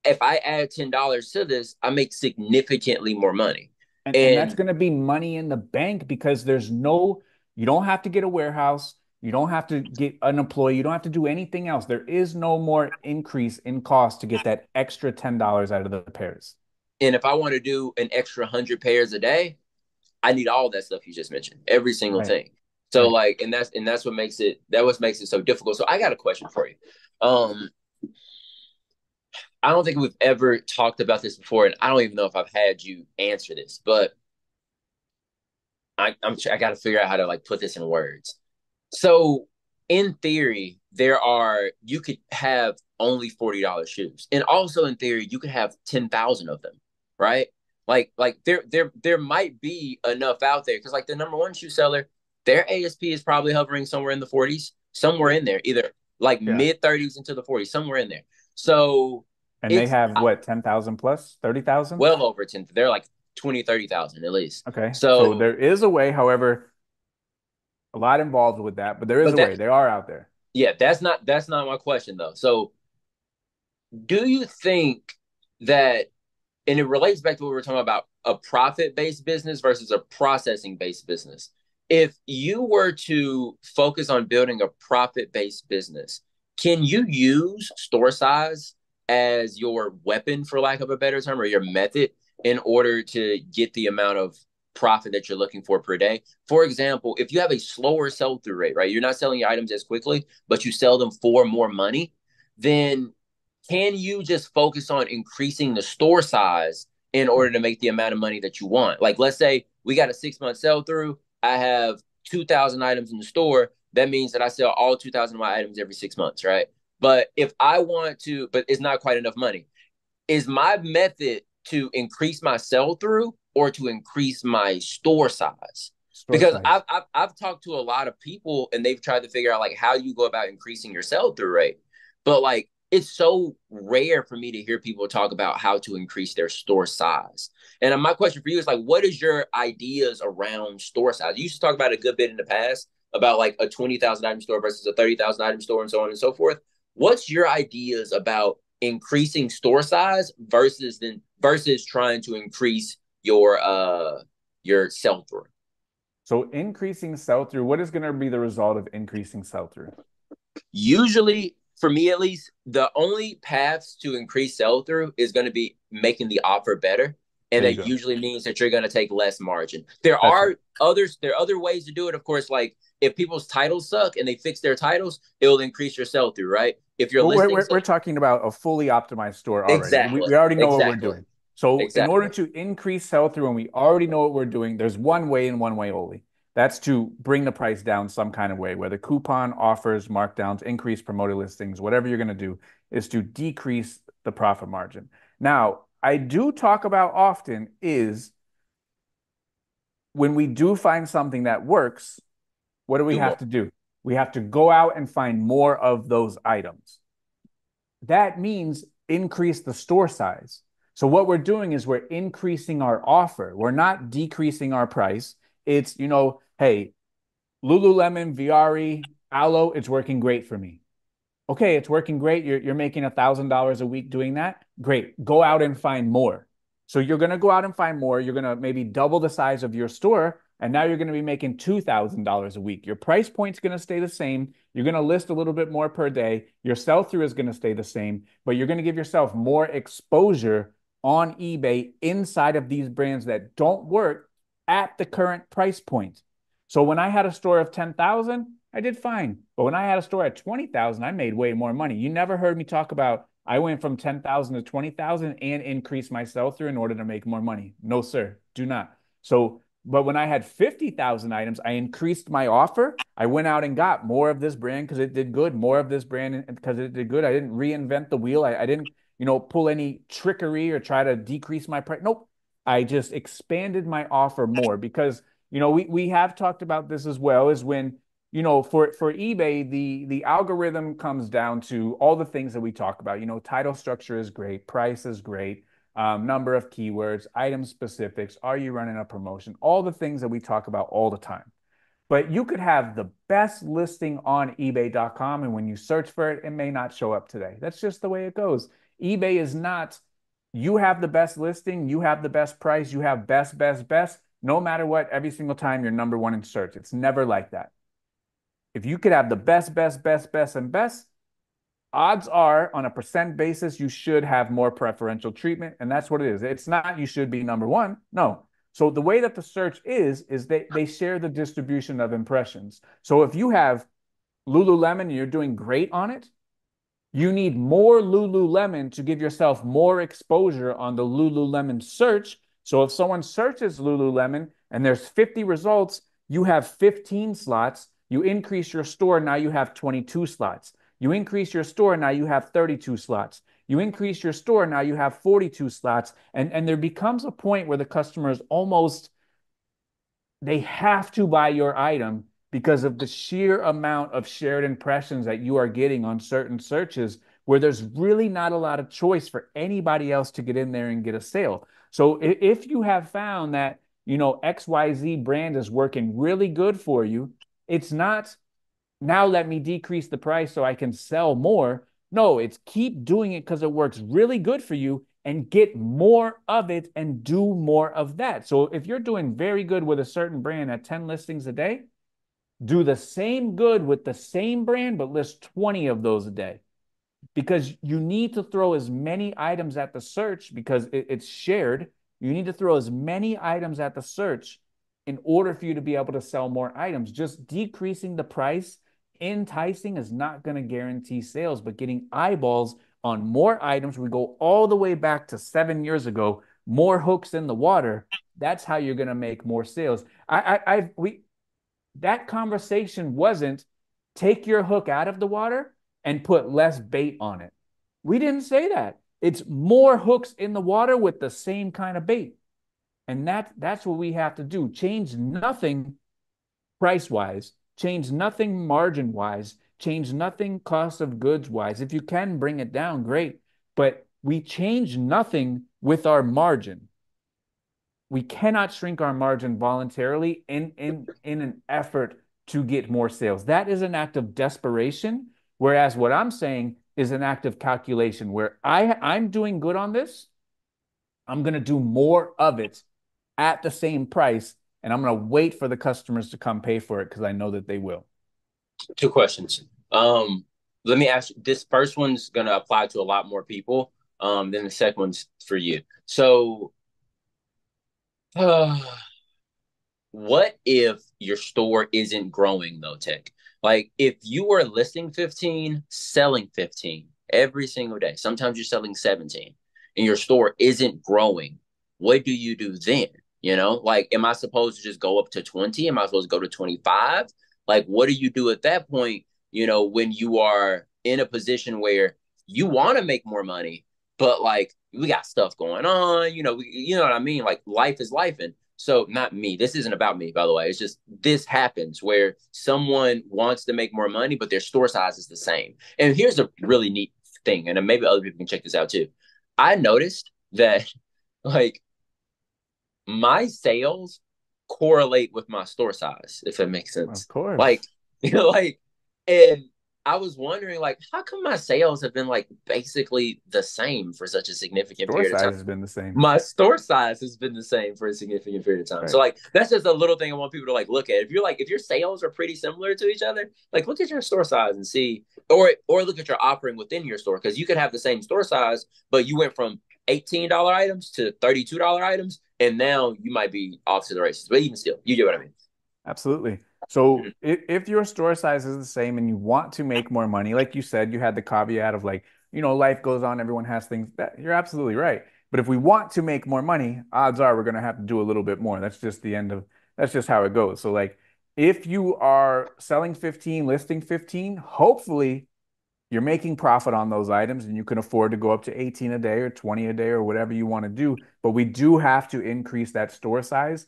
if I add $10 to this, I make significantly more money. And that's And going to be money in the bank because you don't have to get a warehouse. You don't have to get an employee. You don't have to do anything else. There is no more increase in cost to get that extra $10 out of the pairs. and if I want to do an extra 100 pairs a day, I need all that stuff you just mentioned, every single Right, thing. So right. like, and that's what makes it so difficult. So I got a question for you. Um, I don't think we've ever talked about this before, and I don't even know if I've had you answer this, but I got to figure out how to like put this in words. So in theory, you could have only $40 shoes, and also in theory, you could have 10,000 of them, right? Like there might be enough out there because like the number one shoe seller, their ASP is probably hovering somewhere in the 40s, somewhere Yeah, in there, either like yeah. mid 30s into the 40s, somewhere in there. So And they it's have what, 10,000 plus, 30,000? well over 10. They're like 20, 30,000 at least. Okay. So So, there is a way, however, a lot involved with that, but there is but a that way. They are out there. yeah, that's not my question though. So do you think that, and it relates back to what we were talking about, a profit based business versus a processing based business? If you were to focus on building a profit based business, can you use store size as your weapon, for lack of a better term, or your method in order to get the amount of profit that you're looking for per day? For example, if you have a slower sell through rate, right? You're not selling your items as quickly, but you sell them for more money, then can you just focus on increasing the store size in order to make the amount of money that you want? Like, let's say we got a 6 month sell through. I have 2,000 items in the store. That means that I sell all 2,000 of my items every 6 months, right? But if I want to, but it's not quite enough money. Is my method to increase my sell through or to increase my store size? Store Because size. I've talked to a lot of people and they've tried to figure out like how you go about increasing your sell through rate. But like it's so rare for me to hear people talk about how to increase their store size. And my question for you is like, what is your ideas around store size? You used to talk about a good bit in the past about like a 20,000 item store versus a 30,000 item store and so on and so forth. What's your ideas about increasing store size versus trying to increase your sell through? So increasing sell through, what is going to be the result of increasing sell through? Usually, for me at least, the only paths to increase sell through is going to be making the offer better. And There you that go. usually means that you're going to take less margin. That's right. There are other ways to do it. Of course, like if people's titles suck and they fix their titles, it'll increase your sell through, right? If your Well, listings we're suck, talking about a fully optimized store already. exactly, We already know what we're exactly, doing. So in order exactly. to increase sell through, and we already know what we're doing, there's one way and one way only. That's to bring the price down some kind of way, whether coupon offers, markdowns, increase promoted listings, whatever you're going to do is to decrease the profit margin. Now, I do talk about often is when we do find something that works, what do we Do have more. to do? We have to go out and find more of those items. That means increase the store size. So what we're doing is we're increasing our offer. We're not decreasing our price. It's, hey, Lululemon, Viari, Aloe, it's working great for me. Okay, it's working great. You're making $1,000 a week doing that. Great. Go out and find more. So you're going to go out and find more. You're going to maybe double the size of your store. And now you're going to be making $2,000 a week. Your price point's going to stay the same. You're going to list a little bit more per day. Your sell through is going to stay the same, but you're going to give yourself more exposure on eBay inside of these brands that don't work at the current price point. So when I had a store of 10,000, I did fine. But when I had a store at 20,000, I made way more money. You never heard me talk about I went from 10,000 to 20,000 and increased my sell through in order to make more money. No, sir, do not. So, but when I had 50,000 items, I increased my offer. I went out and got more of this brand because it did good, more of this brand because it did good. I didn't reinvent the wheel. I didn't, pull any trickery or try to decrease my price. Nope. I just expanded my offer more because, we have talked about this as well, is when for eBay, the algorithm comes down to all the things that we talk about. Title structure is great, price is great, number of keywords, item specifics, are you running a promotion, all the things that we talk about all the time. But you could have the best listing on eBay.com, and when you search for it, it may not show up today. That's just the way it goes. eBay is not, you have the best listing, you have the best price, you have best, best, best. No matter what, every single time you're number one in search. It's never like that. If you could have the best, best, best, best, and best, odds are on a percent basis, you should have more preferential treatment. And that's what it is. It's not you should be number one. No. So the way that the search is they share the distribution of impressions. So if you have Lululemon and you're doing great on it, you need more Lululemon to give yourself more exposure on the Lululemon search. So if someone searches Lululemon and there's 50 results, you have 15 slots. You increase your store, now you have 22 slots. You increase your store, now you have 32 slots. You increase your store, now you have 42 slots. And there becomes a point where the customers almost, they have to buy your item because of the sheer amount of shared impressions that you are getting on certain searches where there's really not a lot of choice for anybody else to get in there and get a sale. So if you have found that, XYZ brand is working really good for you, it's not, now let me decrease the price so I can sell more. No, it's keep doing it because it works really good for you and get more of it and do more of that. So if you're doing very good with a certain brand at 10 listings a day, do the same good with the same brand, but list 20 of those a day. Because you need to throw as many items at the search because it's shared. You need to throw as many items at the search in order for you to be able to sell more items. Just decreasing the price, enticing, is not going to guarantee sales, but getting eyeballs on more items. We go all the way back to 7 years ago, more hooks in the water. That's how you're going to make more sales. That conversation wasn't take your hook out of the water and put less bait on it. We didn't say that. It's more hooks in the water with the same kind of bait. And that's what we have to do. Change nothing price-wise, change nothing margin-wise, change nothing cost of goods-wise. If you can bring it down, great. But we change nothing with our margin. We cannot shrink our margin voluntarily in an effort to get more sales. That is an act of desperation, whereas what I'm saying is an act of calculation where I'm doing good on this. I'm going to do more of it at the same price, and I'm going to wait for the customers to come pay for it because I know that they will. Two questions. Let me ask you, this first one's going to apply to a lot more people than the second one's for you. So, what if your store isn't growing though, Tech? Like if you are listing 15, selling 15 every single day, sometimes you're selling 17 and your store isn't growing, what do you do then? Like, am I supposed to just go up to 20? Am I supposed to go to 25? Like, what do you do at that point, when you are in a position where you want to make more money, but like we got stuff going on, you know what I mean? Like life is life. And so not me, this isn't about me, by the way. It's just, this happens where someone wants to make more money, but their store size is the same. And here's a really neat thing, and maybe other people can check this out too. I noticed that like my sales correlate with my store size, if that makes Of sense. Like, course. like, and I was wondering, like, how come my sales have been like basically the same for such a significant Store period of time? size has been the same. My store size has been the same for a significant period of time. So Right. like that's just a little thing I want people to like look at. If your sales are pretty similar to each other, like look at your store size and see, or look at your offering within your store because you could have the same store size, but you went from $18 items to $32 items, and now you might be off to the races. But even still, you get what I mean. Absolutely. So Mm-hmm. if your store size is the same and you want to make more money, like you said, you had the caveat of like, life goes on, everyone has things that you're absolutely right. But if we want to make more money, odds are we're going to have to do a little bit more. That's just how it goes. So like if you are selling 15, listing 15, hopefully you're making profit on those items and you can afford to go up to 18 a day or 20 a day or whatever you want to do. But we do have to increase that store size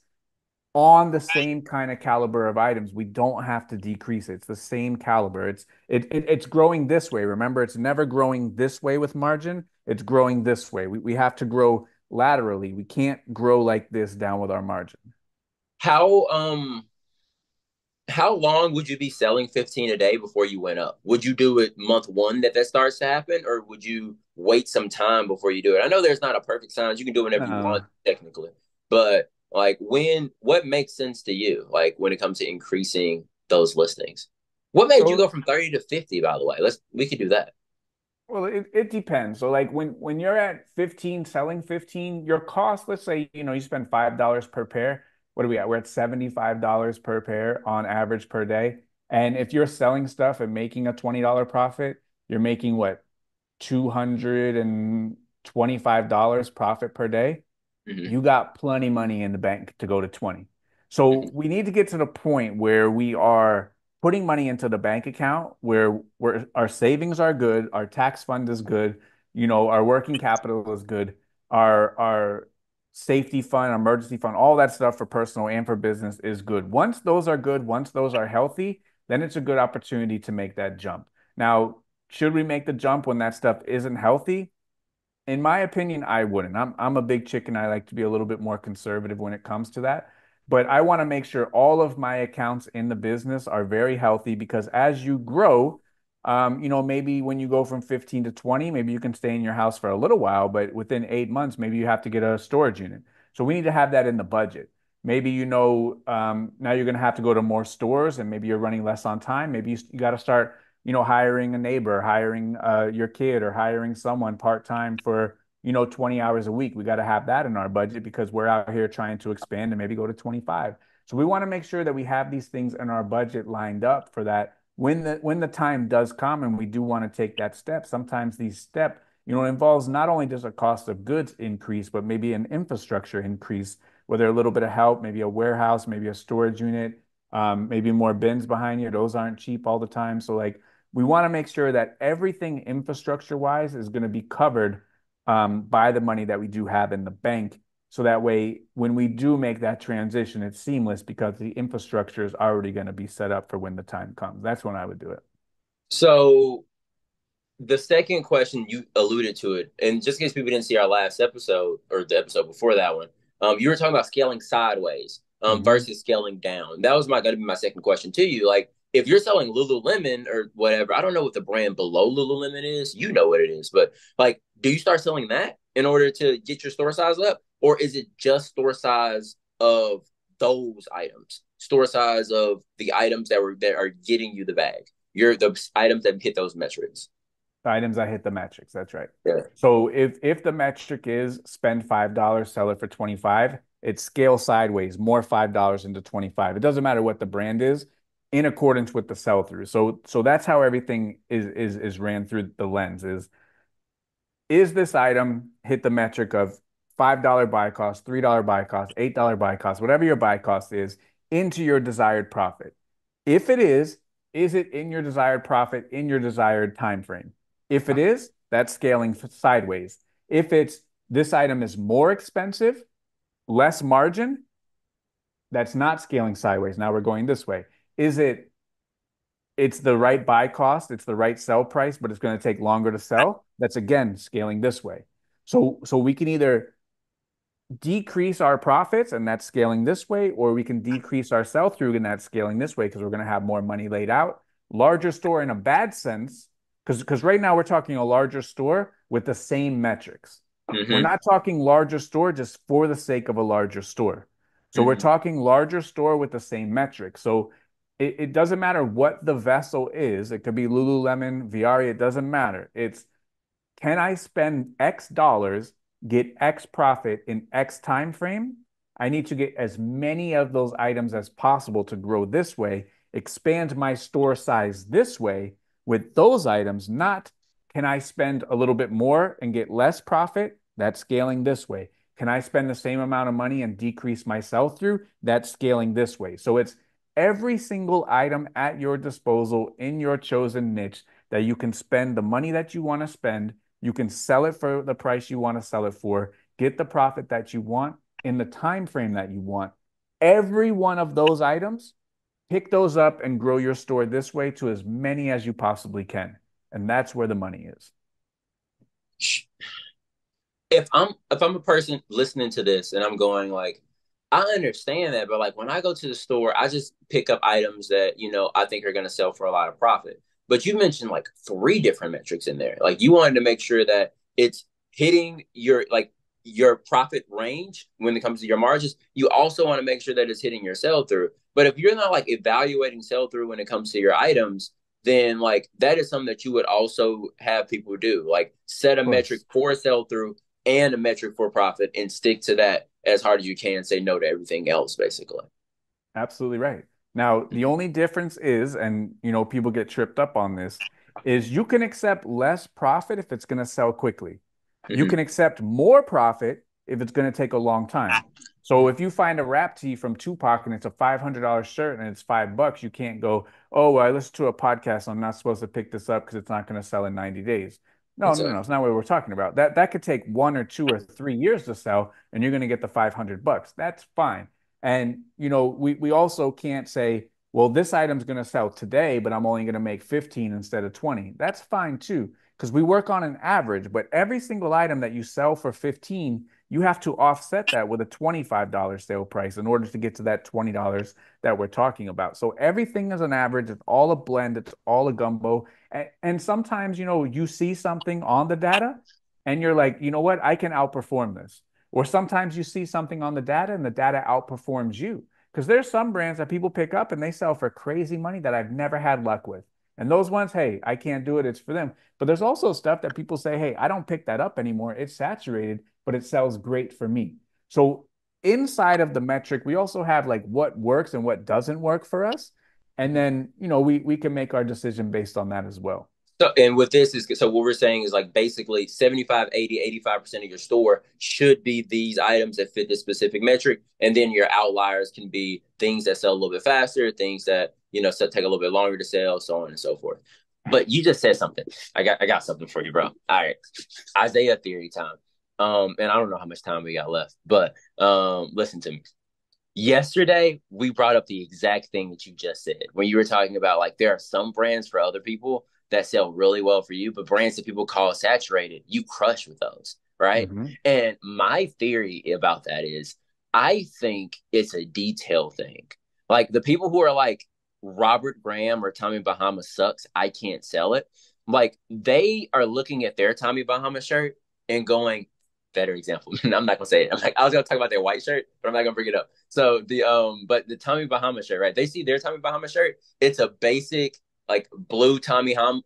on the same kind of caliber of items. We don't have to decrease it. It's the same caliber. It's growing this way. Remember, it's never growing this way with margin. It's growing this way. We have to grow laterally. We can't grow like this down with our margin. How how long would you be selling 15 a day before you went up? Would you do it month one that starts to happen, or would you wait some time before you do it? I know there's not a perfect science. You can do whenever you want, No. technically. But like what makes sense to you, like when it comes to increasing those listings? What made you go So from 30 to 50, by the way? We could do that. well, it depends. So like when you're at 15, selling 15, your cost, let's say, you spend $5 per pair. What are we at? We're at $75 per pair on average per day. And if you're selling stuff and making a $20 profit, you're making what? $225 profit per day. Mm-hmm. You got plenty money in the bank to go to 20. So we need to get to the point where we are putting money into the bank account where our savings are good, our tax fund is good, our working capital is good, our safety fund, our emergency fund, all that stuff for personal and for business is good. Once those are good, once those are healthy, then it's a good opportunity to make that jump. Now, should we make the jump when that stuff isn't healthy? In my opinion, I wouldn't. I'm a big chicken. I like to be a little bit more conservative when it comes to that. But I want to make sure all of my accounts in the business are very healthy because as you grow, maybe when you go from 15 to 20, maybe you can stay in your house for a little while, but within 8 months, maybe you have to get a storage unit. So we need to have that in the budget. Maybe now you're going to have to go to more stores and maybe you're running less on time. Maybe you got to start hiring a neighbor, hiring your kid, or hiring someone part time for 20 hours a week. We got to have that in our budget because we're out here trying to expand and maybe go to 25. So we want to make sure that we have these things in our budget lined up for that when the time does come and we do want to take that step. Sometimes these step involves not only just a cost of goods increase, but maybe an infrastructure increase, whether a little bit of help, maybe a warehouse, maybe a storage unit, maybe more bins behind you. Those aren't cheap all the time. So like we want to make sure that everything infrastructure wise is going to be covered by the money that we do have in the bank. So that way, when we do make that transition, it's seamless because the infrastructure is already going to be set up for when the time comes. That's when I would do it. So the second question you alluded to it, and just in case people didn't see our last episode or the episode before that one, you were talking about scaling sideways Hmm. versus scaling down. That was going to be my second question to you. Like, if you're selling Lululemon or whatever, I don't know what the brand below Lululemon is. You know what it is, but like, do you start selling that in order to get your store size up, or is it just store size of those items, store size of the items that are getting you the bag? You're the items that hit those metrics. The items I hit the metrics. That's right. Yeah. So if the metric is spend $5, sell it for 25, it scales sideways, more $5 into 25. It doesn't matter what the brand is, in accordance with the sell through. So that's how everything is ran through the lens is this item hit the metric of $5 buy cost, $3 buy cost, $8 buy cost, whatever your buy cost is, into your desired profit? If it is it in your desired profit in your desired time frame? If it is, that's scaling sideways. If it's this item is more expensive, less margin, that's not scaling sideways. Now we're going this way. Is it it's the right buy cost, it's the right sell price, but it's going to take longer to sell. That's again scaling this way. So we can either decrease our profits and that's scaling this way, or we can decrease our sell through and that's scaling this way because we're going to have more money laid out. Larger store in a bad sense, because right now we're talking a larger store with the same metrics. We're Mm-hmm. not talking larger store just for the sake of a larger store. So we're Mm-hmm. talking larger store with the same metrics. So it doesn't matter what the vessel is. It could be Lululemon, Viari, it doesn't matter. It's, can I spend X dollars, get X profit in X time frame? I need to get as many of those items as possible to grow this way, expand my store size this way with those items, not can I spend a little bit more and get less profit? That's scaling this way. Can I spend the same amount of money and decrease my sell through? That's scaling this way. So it's every single item at your disposal in your chosen niche that you can spend the money that you want to spend. You can sell it for the price you want to sell it for, get the profit that you want in the time frame that you want. Every one of those items, pick those up and grow your store this way to as many as you possibly can. And that's where the money is. If I'm a person listening to this and I'm going like, I understand that, but like when I go to the store, I just pick up items that I think are going to sell for a lot of profit. But you mentioned like three different metrics in there. Like you wanted to make sure that it's hitting your profit range when it comes to your margins. You also want to make sure that it's hitting your sell through. But if you're not like evaluating sell through when it comes to your items, then like that is something that you would also have people do. Like set a Of metric course. for sell through and a metric for profit and stick to that as hard as you can. Say no to everything else, basically. Absolutely right. Now, the only difference is, and people get tripped up on this, is you can accept less profit if it's going to sell quickly. You Mm-hmm. can accept more profit if it's going to take a long time. So if you find a wrap tee from Tupac and it's a $500 shirt and it's $5, you can't go, oh, well, I listened to a podcast. I'm not supposed to pick this up because it's not going to sell in 90 days. No, no, no, Exactly. it's not what we're talking about. That could take 1 or 2 or 3 years to sell, and you're going to get the $500. That's fine. And we also can't say, well, this item's going to sell today, but I'm only going to make 15 instead of 20. That's fine too, because we work on an average, but every single item that you sell for 15, you have to offset that with a $25 sale price in order to get to that $20 that we're talking about. So everything is an average, it's all a blend, it's all a gumbo. And sometimes, you see something on the data and you're like, you know what, I can outperform this. Or sometimes you see something on the data and the data outperforms you. Because there's some brands that people pick up and they sell for crazy money that I've never had luck with. And those ones, hey, I can't do it. It's for them. But there's also stuff that people say, hey, I don't pick that up anymore. It's saturated, but it sells great for me. So inside of the metric, we also have like what works and what doesn't work for us. And then, we can make our decision based on that as well. So, and with this is so what we're saying is like basically 75, 80, 85% of your store should be these items that fit this specific metric. And then your outliers can be things that sell a little bit faster, things that, take a little bit longer to sell, so on and so forth. But you just said something. I got something for you, bro. All right. Isaiah theory time. And I don't know how much time we got left, but listen to me. Yesterday, we brought up the exact thing that you just said when you were talking about like there are some brands for other people that sell really well for you, but brands that people call saturated, you crush with those, right? Mhm. And my theory about that is I think it's a detail thing. Like the people who are like Robert Graham or Tommy Bahama sucks, I can't sell it. Like they are looking at their Tommy Bahama shirt and going, better example. I'm not gonna say it. I was gonna talk about their white shirt, but I'm not gonna bring it up. So but the Tommy Bahama shirt, right? They see their Tommy Bahama shirt. It's a basic like blue Tommy Bahama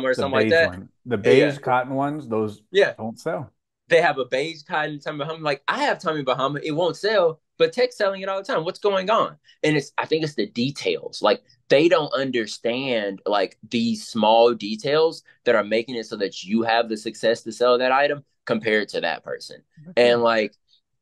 or The something like beige that. one. The Yeah, beige cotton ones, those yeah. don't sell. They have a beige cotton Tommy Bahama. Like I have Tommy Bahama, it won't sell, but Tech's selling it all the time. What's going on? And I think it's the details. Like they don't understand like these small details that are making it so that you have the success to sell that item compared to that person. That's And right. like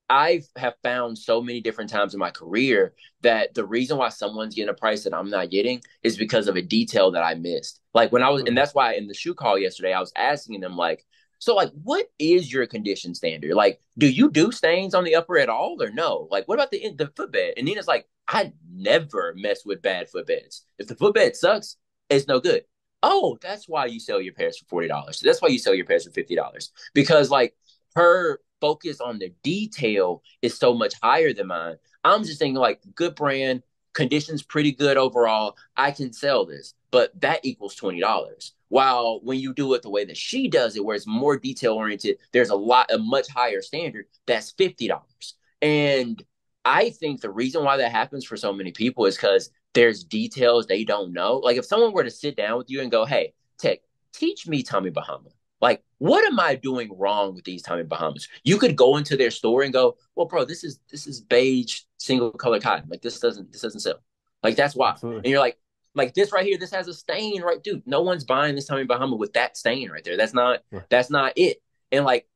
I have found so many different times in my career that the reason why someone's getting a price that I'm not getting is because of a detail that I missed. Like when I was, and Absolutely. that's why in the shoe call yesterday, I was asking them like, so like, what is your condition standard? Like, do you do stains on the upper at all or no? Like, what about the footbed? And then it's like, I never mess with bad footbeds. If the footbed sucks, It's no good. Oh, that's why you sell your pairs for $40. That's why you sell your pairs for $50. Because like her focus on the detail is so much higher than mine. I'm just thinking like good brand, conditions pretty good overall. I can sell this, but that equals $20. While when you do it the way that she does it, where it's more detail oriented, there's a much higher standard. That's $50. And I think the reason why that happens for so many people is because there's details they don't know. Like if someone were to sit down with you and go, "Hey, Tech, teach me Tommy Bahama. Like, what am I doing wrong with these Tommy Bahamas?" You could go into their store and go, "Well, bro, this is beige single color cotton. Like this doesn't sell. Like that's why." Absolutely. And you're like this right here, this has a stain, right, dude? No one's buying this Tommy Bahama with that stain right there. Sure. That's not it. And like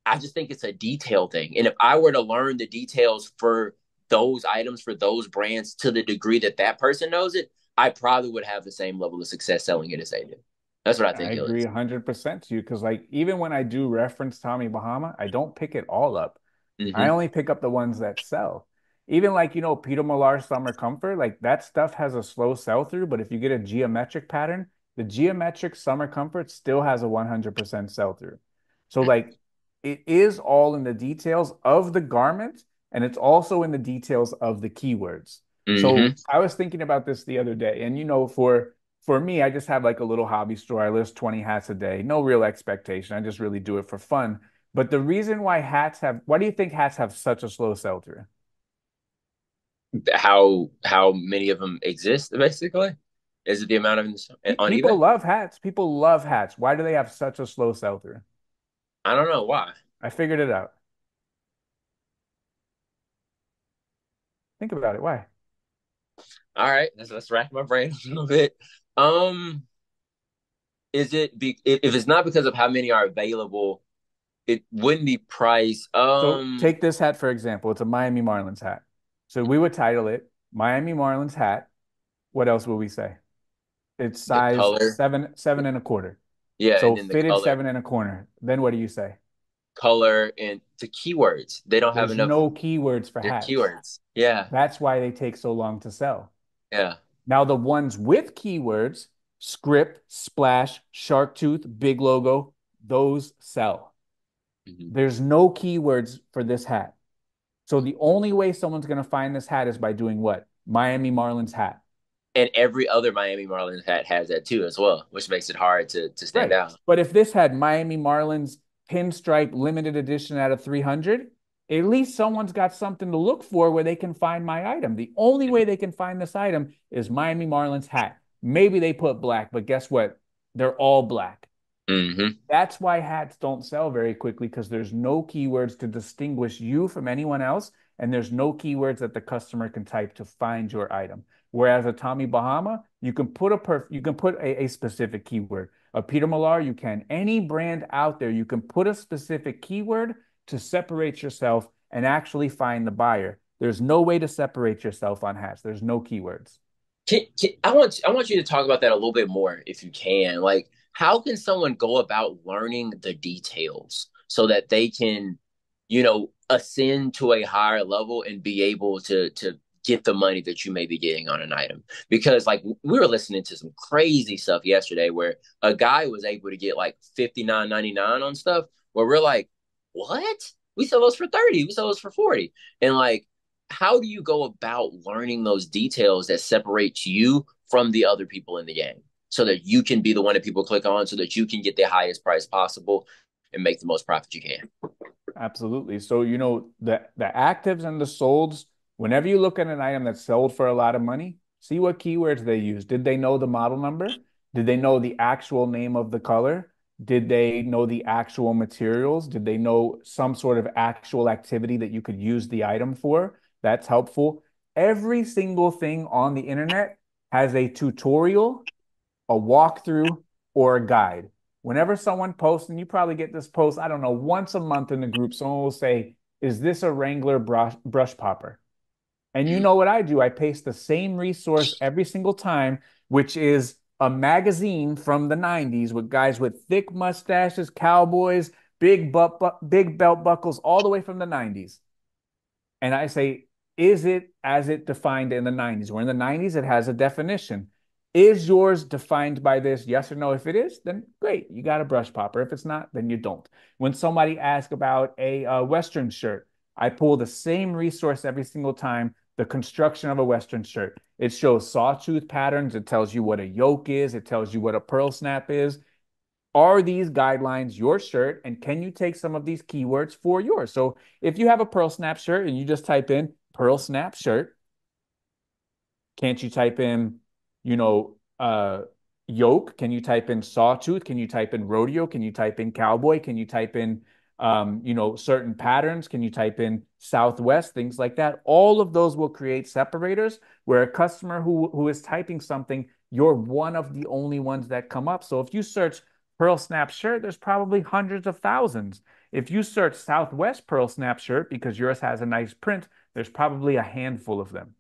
I just think it's a detail thing. And if I were to learn the details for those items, for those brands to the degree that that person knows it, I probably would have the same level of success selling it as they do. That's what I I think it agree is. 100% to you because, like, even when I do reference Tommy Bahama, I don't pick it all up. I Mm-hmm. only pick up the ones that sell. Even like, Peter Millar Summer Comfort, like that stuff has a slow sell through, but if you get a geometric pattern, the geometric Summer Comfort still has a 100% sell through. So, like, it is all in the details of the garment and it's also in the details of the keywords. Mm-hmm. So, I was thinking about this the other day, and for me, I just have like a little hobby store. I list 20 hats a day, no real expectation. I just really do it for fun. But the reason why do you think hats have such a slow sell through? How many of them exist basically? Is it the amount of them on People eBay? love hats. People love hats. Why do they have such a slow sell through? I don't know why. I figured it out. Think about it. Why? All right, let's rack my brain a little bit. Um, is it if it's not because of how many are available, it wouldn't be price. So take this hat for example. It's a Miami Marlins hat. So we would title it Miami Marlins hat. What else would we say? It's The size color, seven and a quarter. yeah, So and then the fitted color, seven and a corner. Then what do you say? and the keywords. They don't have There's enough. no keywords for Their hats. keywords. Yeah, That's why they take so long to sell. yeah. Now, the ones with keywords, script, splash, shark tooth, big logo, those sell. Mhm. There's no keywords for this hat. So the only way someone's going to find this hat is by doing what? Miami Marlins hat. And every other Miami Marlins hat has that too as well, which makes it hard to stand Right. out. But if this had Miami Marlins pinstripe limited edition out of 300, at least someone's got something to look for where they can find my item. The only way they can find this item is Miami Marlins hat. Maybe they put black, but guess what? They're all black. Mm-hmm. That's why hats don't sell very quickly because there's no keywords to distinguish you from anyone else, and there's no keywords that the customer can type to find your item. Whereas a Tommy Bahama, you can put a specific keyword. A Peter Millar, you can. Any brand out there, you can put a specific keyword to separate yourself and actually find the buyer. There's no way to separate yourself on hats. There's no keywords. I want you to talk about that a little bit more if you can. Like, how can someone go about learning the details so that they can, ascend to a higher level and be able to get the money that you may be getting on an item? Because like we were listening to some crazy stuff yesterday where a guy was able to get like 59.99 on stuff where we're like, what? We sell those for 30, we sell those for 40. And like how do you go about learning those details that separates you from the other people in the game so that you can be the one that people click on so that you can get the highest price possible and make the most profit you can? Absolutely. So, the actives and the solds, whenever you look at an item that's sold for a lot of money, see what keywords they use. Did they know the model number? Did they know the actual name of the color? Did they know the actual materials? Did they know some sort of actual activity that you could use the item for? That's helpful. Every single thing on the internet has a tutorial, a walkthrough, or a guide. Whenever someone posts, and you probably get this post, I don't know, once a month in the group, someone will say, "Is this a Wrangler brush popper?" And you Mm-hmm. know what I do? I paste the same resource every single time, which is a magazine from the 90s with guys with thick mustaches, cowboys, big belt buckles, all the way from the 90s. And I say, is it as it defined in the 90s? Where in the 90s, it has a definition. Is yours defined by this? Yes or no? If it is, then great, you got a brush popper. If it's not, then you don't. When somebody asks about a Western shirt, I pull the same resource every single time, the construction of a Western shirt. It shows sawtooth patterns. It tells you what a yoke is. It tells you what a pearl snap is. Are these guidelines your shirt? And can you take some of these keywords for yours? So if you have a pearl snap shirt and you just type in pearl snap shirt, can't you type in, you know, yoke? Can you type in sawtooth? Can you type in rodeo? Can you type in cowboy? Can you type in, certain patterns? Can you type in Southwest? Things like that. All of those will create separators where a customer who is typing something, you're one of the only ones that come up. So if you search pearl snap shirt, there's probably hundreds of thousands. If you search Southwest pearl snap shirt because yours has a nice print, there's probably a handful of them.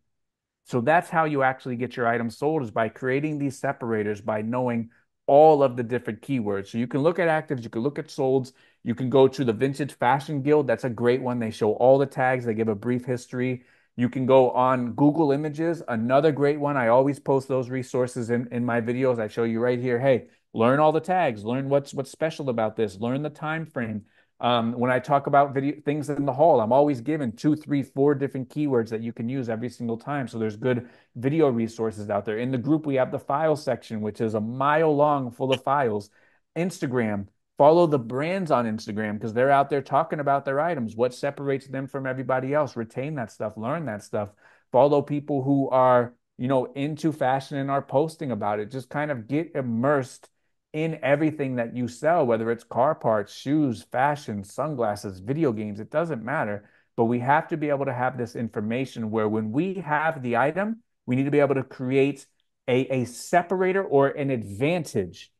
So that's how you actually get your items sold is by creating these separators, by knowing all of the different keywords. So you can look at actives, you can look at solds, you can go to the Vintage Fashion Guild. That's a great one. They show all the tags, they give a brief history. You can go on Google Images, another great one. I always post those resources in my videos. I show you right here. Hey, learn all the tags, learn what's special about this, learn the time frame. When I talk about video things in the haul, I'm always given two, three, four different keywords that you can use every single time. So there's good video resources out there. In the group, we have the file section, which is a mile long full of files. Instagram, follow the brands on Instagram because they're out there talking about their items, what separates them from everybody else. Retain that stuff, learn that stuff. Follow people who are, into fashion and are posting about it. Just kind of get immersed in everything that you sell, whether it's car parts, shoes, fashion, sunglasses, video games, it doesn't matter. But we have to be able to have this information where when we have the item, we need to be able to create a separator or an advantage.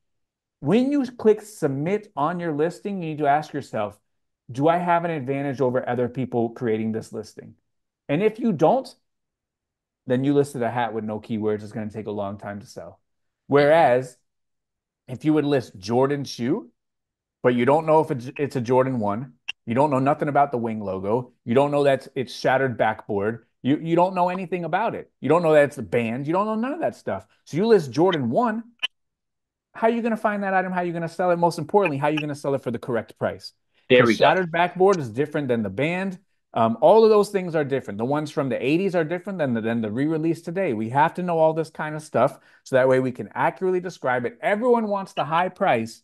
When you click submit on your listing, you need to ask yourself, do I have an advantage over other people creating this listing? And if you don't, then you listed a hat with no keywords. It's going to take a long time to sell. Mm-hmm. Whereas if you would list Jordan shoe, but you don't know if it's a Jordan 1, you don't know nothing about the wing logo, you don't know that it's shattered backboard, you don't know anything about it. You don't know that it's a band, you don't know none of that stuff. So you list Jordan 1, how are you going to find that item? How are you going to sell it? Most importantly, how are you going to sell it for the correct price? There Because we go. shattered backboard is different than the band. All of those things are different. The ones from the 80s are different than the re-release today. We have to know all this kind of stuff so that way we can accurately describe it. Everyone wants the high price,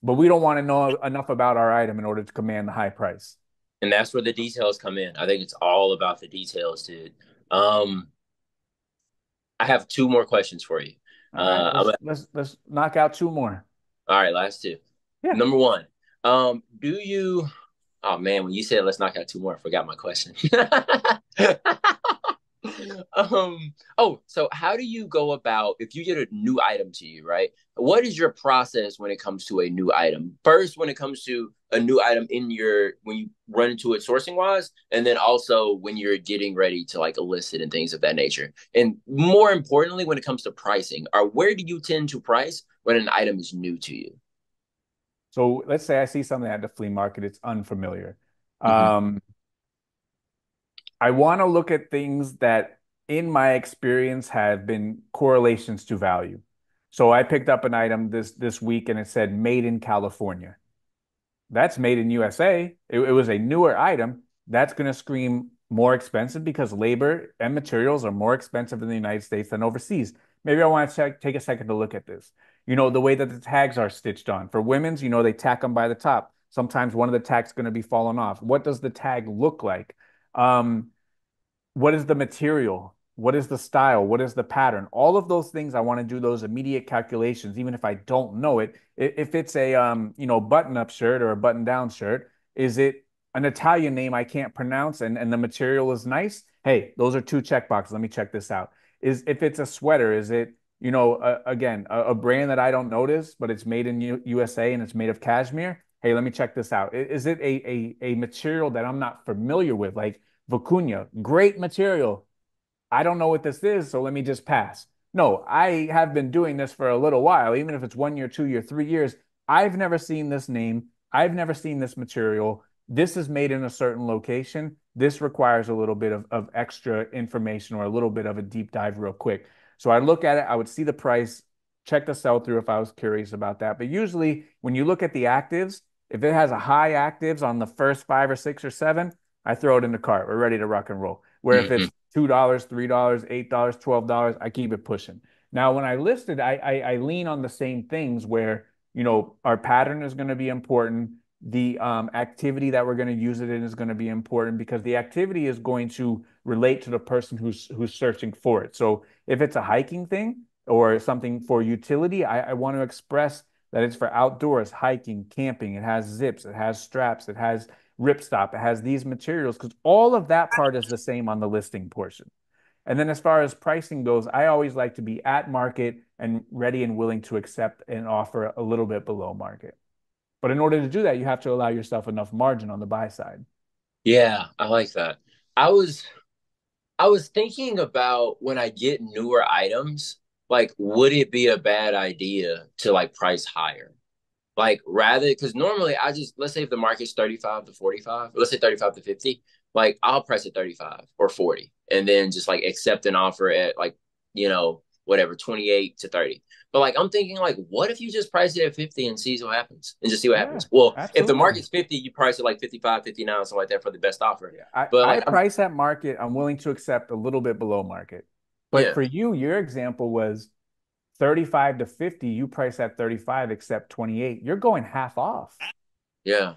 but we don't want to know enough about our item in order to command the high price. And that's where the details come in. I think it's all about the details, dude. Um, I have two more questions for you. All right, I'm let's knock out two more. all right, last two. Yeah. Number one, do you? Oh man, when you said let's knock out two more, I forgot my question. So how do you go about if you get a new item to you, right? What is your process when it comes to a new item? First, when it comes to a new item in your when you run into it sourcing wise, and then also when you're getting ready to like list it and things of that nature. And more importantly, when it comes to pricing, or where do you tend to price when an item is new to you? So let's say I see something at the flea market, it's unfamiliar. Mm-hmm. Um, I want to look at things that, in my experience, have been correlations to value. So I picked up an item this week and it said made in California. That's made in USA. It was a newer item. That's going to scream more expensive because labor and materials are more expensive in the United States than overseas. Maybe I want to take a second to look at this. The way that the tags are stitched on. For women's, they tack them by the top. Sometimes one of the tags going to be falling off. What does the tag look like? Um, what is the material? What is the style? What is the pattern? All of those things, I want to do those immediate calculations, even if I don't know it. If it's a button-up shirt or a button-down shirt, is it an Italian name I can't pronounce and the material is nice? Hey, those are two check boxes. Let me check this out. Is if it's a sweater, is it again a brand that I don't notice, but it's made in USA and it's made of cashmere? Hey, let me check this out. Is it a material that I'm not familiar with, like Vicuña, great material. I don't know what this is, so let me just pass. No, I have been doing this for a little while, even if it's 1 year, 2 year, 3 years. I've never seen this name. I've never seen this material. This is made in a certain location. This requires a little bit of extra information or a little bit of a deep dive real quick. So I look at it, I would see the price, check the sell through if I was curious about that. But usually when you look at the actives, if it has a high actives on the first five or six or seven, I throw it in the cart. We're ready to rock and roll. Where if Hmm. it's $2, $3, $8, $12, I keep it pushing. Now, when I listed, I lean on the same things where, our pattern is going to be important. The activity that we're going to use it in is going to be important because the activity is going to relate to the person who's searching for it. So if it's a hiking thing or something for utility, I want to express that it's for outdoors, hiking, camping. It has zips, it has straps, it has ripstop, it has these materials because all of that part is the same on the listing portion. And then as far as pricing goes, I always like to be at market and ready and willing to accept an offer a little bit below market. But in order to do that, you have to allow yourself enough margin on the buy side. Yeah, I like that. I was I was thinking about when I get newer items, like would it be a bad idea to like price higher? Like rather, because normally I just let's say if the market's 35 to 45, let's say 35 to 50, like I'll price at 35 or 40 and then just like accept an offer at like, whatever, 28 to 30. But like I'm thinking like, what if you just price it at 50 and see what happens and just see what Yeah, happens? Well, if the absolutely. market's 50, you price it like 55, 59, something like that for the best offer. Yeah, But I like price at market. I'm willing to accept a little bit below market. But yeah, for you, your example was 35 to 50. You price at 35, accept 28. You're going half off. yeah,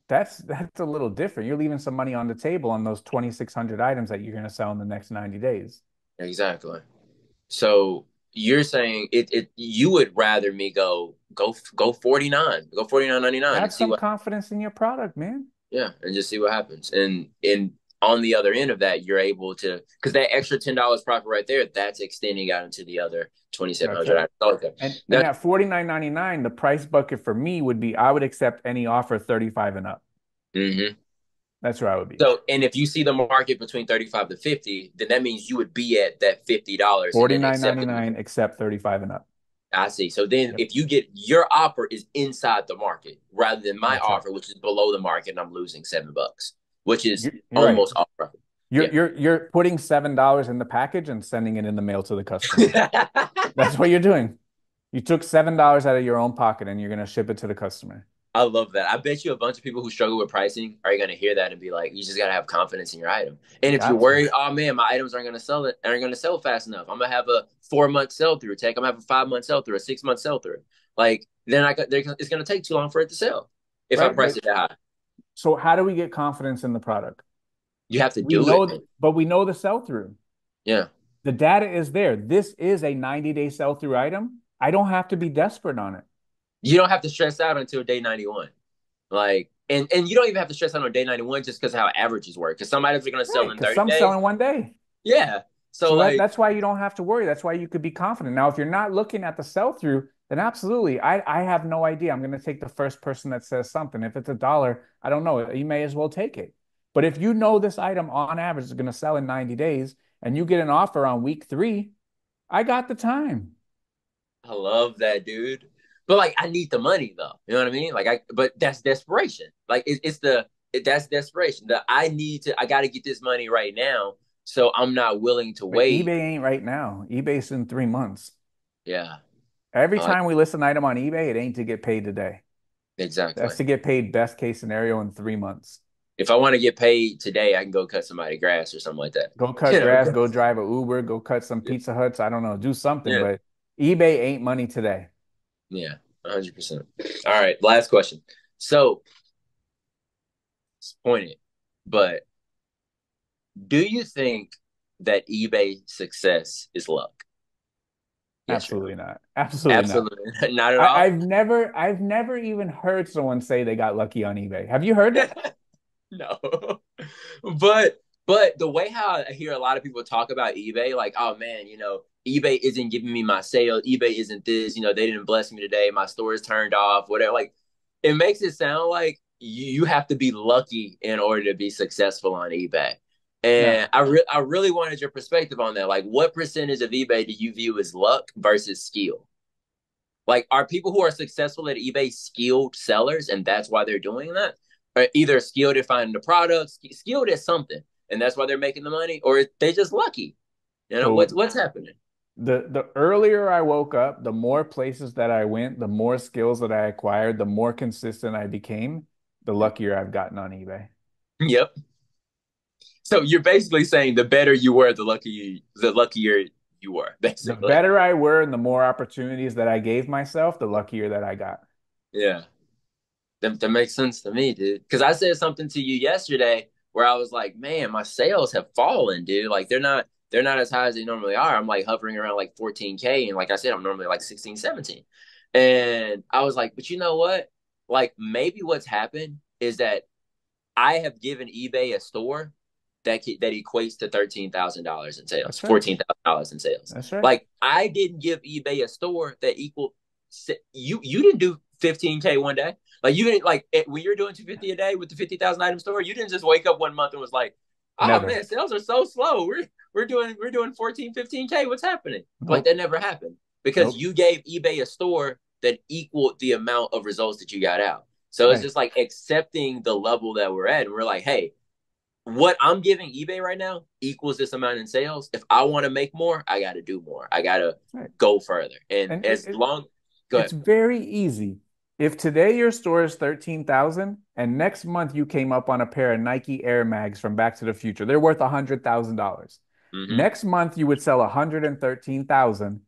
That's a little different. You're leaving some money on the table on those 2,600 items that you're going to sell in the next 90 days. exactly. So you're saying it you would rather me go 49, go 49.99 Have and see some what confidence in your product, man. yeah, and just see what happens. And on the other end of that, you're able to because that extra $10 profit right there, that's extending out into the other That's 2,700. right. Okay. And That at 49.99, the price bucket for me would be I would accept any offer 35 and up. hmm That's where I would be. So and if you see the market between 35 to 50, then that means you would be at that $50 and then accepting. 49.99 accept 35 and up. I see. So then Yep. if you get your offer is inside the market rather than my That's right. offer, which is below the market, and I'm losing $7, which is You're right. almost all profit. You're Yeah. you're you're putting $7 in the package and sending it in the mail to the customer. That's what you're doing. You took $7 out of your own pocket and you're going to ship it to the customer. I love that. I bet you a bunch of people who struggle with pricing are going to hear that and be like, you just got to have confidence in your item. And if you're Got to. worried, oh man, my items aren't going to sell fast enough. I'm going to have a 4 month sell through take. I'm going to have a 5 month sell through, a 6 month sell through. Like then it's going to take too long for it to sell if I Right? price But it that high. so how do we get confidence in the product? You have to We do it, know, man. but we know the sell through. Yeah. The data is there. This is a 90-day sell through item. I don't have to be desperate on it. You don't have to stress out until day 91. Like, and you don't even have to stress out on day 91 just because how averages work. Because some items are going to sell Right. in Because 30 some sell days. in one day. Yeah. So So like, that's why you don't have to worry. That's why you could be confident. Now, if you're not looking at the sell through, then absolutely, I have no idea. I'm going to take the first person that says something. If it's $1, I don't know. You may as well take it. But if you know this item on average is going to sell in 90 days and you get an offer on week 3, I got the time. I love that, dude. But like, I need the money though. You know what I mean? But that's desperation. Like, that's desperation. That I got to get this money right now. So I'm not willing to But wait. eBay ain't right now. eBay's in 3 months. Yeah, Every I like time we list an item on eBay, it ain't to get paid today. That's exactly. to get paid best case scenario in 3 months. If I want to get paid today, I can go cut somebody grass or something like that. Go cut You know? grass, go drive a Uber, go cut some Pizza Huts. I don't know, do something, Yeah, but eBay ain't money today. yeah, 100%. All right, last question. So it's pointed, but do you think that eBay success is luck? Yes or no? Absolutely not. Absolutely not. Absolutely not at all. I've never even heard someone say they got lucky on eBay. Have you heard that? No. But the way how I hear a lot of people talk about eBay, like, oh man, eBay isn't giving me my sale. eBay isn't this, they didn't bless me today. My store is turned off, whatever. Like it makes it sound like you have to be lucky in order to be successful on eBay. And No. I really wanted your perspective on that. Like, what percentage of eBay do you view as luck versus skill? Like, are people who are successful at eBay skilled sellers, and that's why they're doing that? Or either skilled at finding the products, skilled at something, and that's why they're making the money, or they just lucky. What's So happening? The earlier I woke up, the more places that I went, the more skills that I acquired, the more consistent I became, the luckier I've gotten on eBay. Yep. So you're basically saying the better you were, the luckier you were, The basically. better I were and the more opportunities that I gave myself, the luckier that I got. Yeah. That makes sense to me, dude. Because I said something to you yesterday where I was like, man, my sales have fallen, dude. Like they're not as high as they normally are. I'm like hovering around like 14K. And like I said, I'm normally like 16, 17. And I was like, but you know what? Like maybe what's happened is that I have given eBay a store that equates to $13,000 in sales, That's right. $14,000 in sales. That's right. Like I didn't give eBay a store that equal you didn't do 15K one day. Like you didn't like when you're doing 250 a day with the 50,000 item store, you didn't just wake up one month and was like, oh Never. man, sales are so slow. We're doing 14, 15K. What's happening? Like Nope. that never happened because Nope. you gave eBay a store that equaled the amount of results that you got out. So it's Right. just like accepting the level that we're at. And we're like, hey, what I'm giving eBay right now equals this amount in sales. If I want to make more, I got to do more. I got to Right. go further. And And as long, go it's ahead. very easy. If today your store is 13,000 and next month you came up on a pair of Nike Air Mags from Back to the Future, they're worth $100,000. Mm-hmm. Next month you would sell 113,000.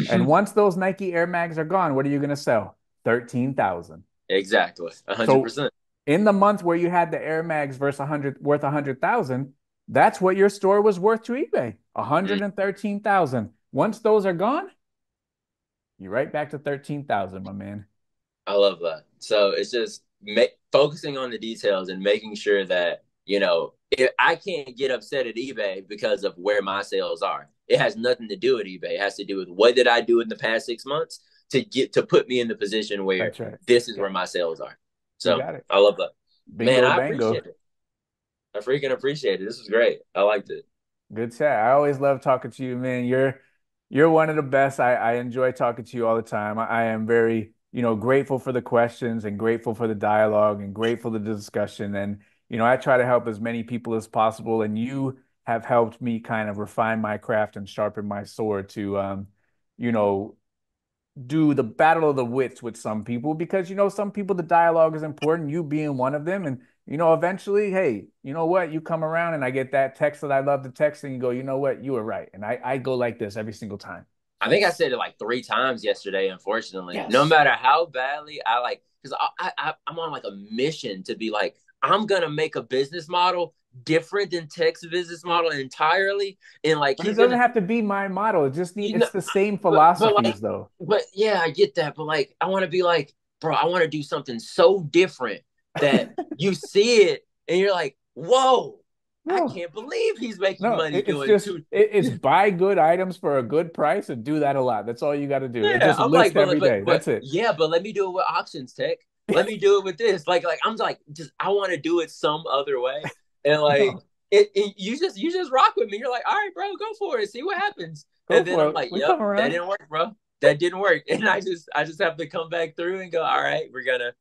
And once those Nike Air Mags are gone, what are you going to sell? 13,000. Exactly. So 100%. in the month where you had the Air Mags versus 100 worth 100,000, that's what your store was worth to eBay. Mm, 113,000. Once those are gone, you're right back to 13,000, my man. I love that. So it's just focusing on the details and making sure that, if I can't get upset at eBay because of where my sales are. It has nothing to do with eBay. It has to do with what did I do in the past 6 months to put me in the position where That's right. this is Yeah, where my sales are. you So got it. I love that. Man, Bingo, I bango. appreciate it. I freaking appreciate it. This was great. I liked it. Good chat. I always love talking to you, man. You're one of the best. I enjoy talking to you all the time. I am very, grateful for the questions and grateful for the dialogue and grateful for the discussion. And, I try to help as many people as possible. And you have helped me kind of refine my craft and sharpen my sword to, you know, do the battle of the wits with some people because some people the dialogue is important, you being one of them. And eventually, hey, you know what, you come around and I get that text that I love to text and you go, you know what, you were right. And I go like this every single time. I think I said it like 3 times yesterday. Unfortunately, no Yes. matter how badly I like, because I'm on like a mission to be like, I'm gonna make a business model different than Tech's business model entirely, and like But it he's doesn't gonna, have to be my model. you know, It's the same but like, philosophies though. but yeah, I get that, but like, I want to be like, bro, I want to do something so different that you see it and you're like, whoa, I No, can't believe he's making no, money it's doing just two. it's buy good items for a good price and do that a lot. That's all you got to do. And Yeah, just I'm like, list but every but day. but That's it. yeah, but let me do it with auctions tech. Let me do it with this. Like I'm like, just I want to do it some other way. And like No, you just rock with me. You're like, all right, bro, go for it. See what happens. go And then for I'm it. like, We yep, come that around. didn't work, bro. That didn't work. And I just have to come back through and go, all right, we're gonna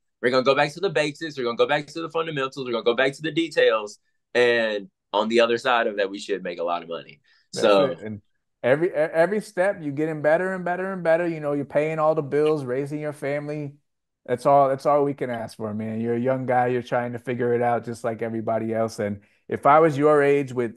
go back to the basics. We're gonna go back to the fundamentals. We're gonna go back to the details. And on the other side of that, we should make a lot of money. That's So it. And every step you're getting better and better and better. You're paying all the bills, raising your family. That's all we can ask for, man. You're a young guy, you're trying to figure it out just like everybody else. And if I was your age with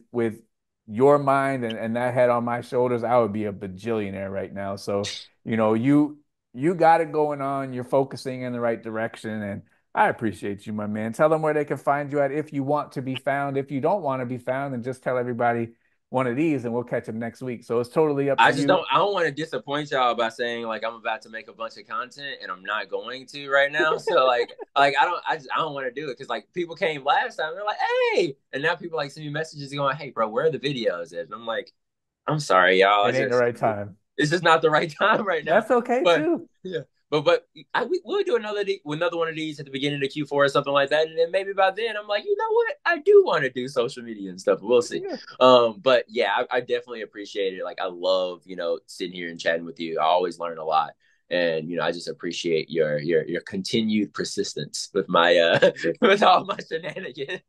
your mind and that head on my shoulders, I would be a bajillionaire right now. So, you got it going on. You're focusing in the right direction. And I appreciate you, my man. Tell them where they can find you at if you want to be found. If you don't want to be found, then just tell everybody one of these and we'll catch them next week. So it's totally up to I just you. don't want to disappoint y'all by saying like I'm about to make a bunch of content and I'm not going to right now. So like I don't want to do it because like people came last time, they're like, hey, and now people like send me messages going, hey bro, where are the videos at? And I'm like, I'm sorry, y'all. It ain't the right time. It's just not the right time right now. That's okay But too. yeah. But we'll do another one of these at the beginning of Q4 or something like that, and then maybe by then I'm like, you know what, I do want to do social media and stuff. We'll see. Yeah. But yeah, I definitely appreciate it. Like I love sitting here and chatting with you. I always learn a lot, and I just appreciate your continued persistence with my with all my shenanigans.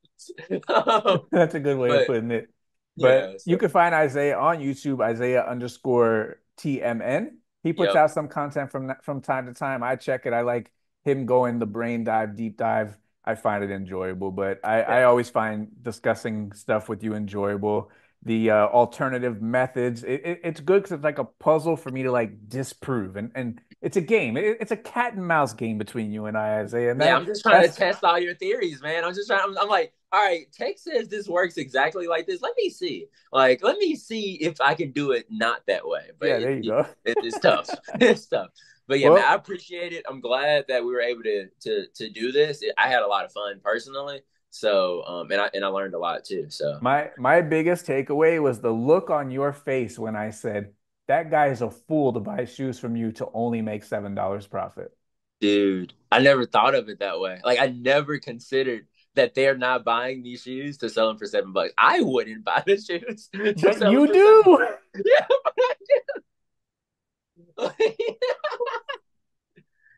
um, That's a good way of but putting it. yeah, But you so can find Isaiah on YouTube, Isaiah underscore TMN. He puts Yep. out some content from time to time. I check it. I like him going the brain dive, deep dive. I find it enjoyable, but I always find discussing stuff with you enjoyable. The alternative methods, it's good because it's like a puzzle for me to like disprove, and it's a game. It's a cat and mouse game between you and I, Isaiah, and Yeah, I'm just trying to that's test all your theories, man. I'm just trying. I'm like, all right, Tech says this works exactly like this. Let me see. Like, let me see if I can do it not that way. But yeah, there you go. it's tough. It's tough. But yeah, man, I Well, appreciate it. I'm glad that we were able to do this. I had a lot of fun personally. So, and I learned a lot too. So, my biggest takeaway was the look on your face when I said that guy is a fool to buy shoes from you to only make $7 profit. dude, I never thought of it that way. Like, I never considered that they're not buying these shoes to sell them for $7. I wouldn't buy the shoes to But sell them you for 7. do. Yeah, but I did.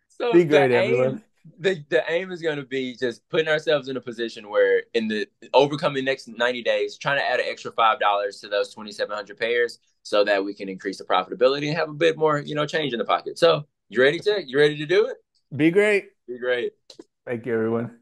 So Be great, everyone. the aim is going to be just putting ourselves in a position where in the overcoming the next 90 days, trying to add an extra $5 to those 2,700 pairs so that we can increase the profitability and have a bit more, change in the pocket. So you ready to do it? Be great. Be great. Thank you, everyone.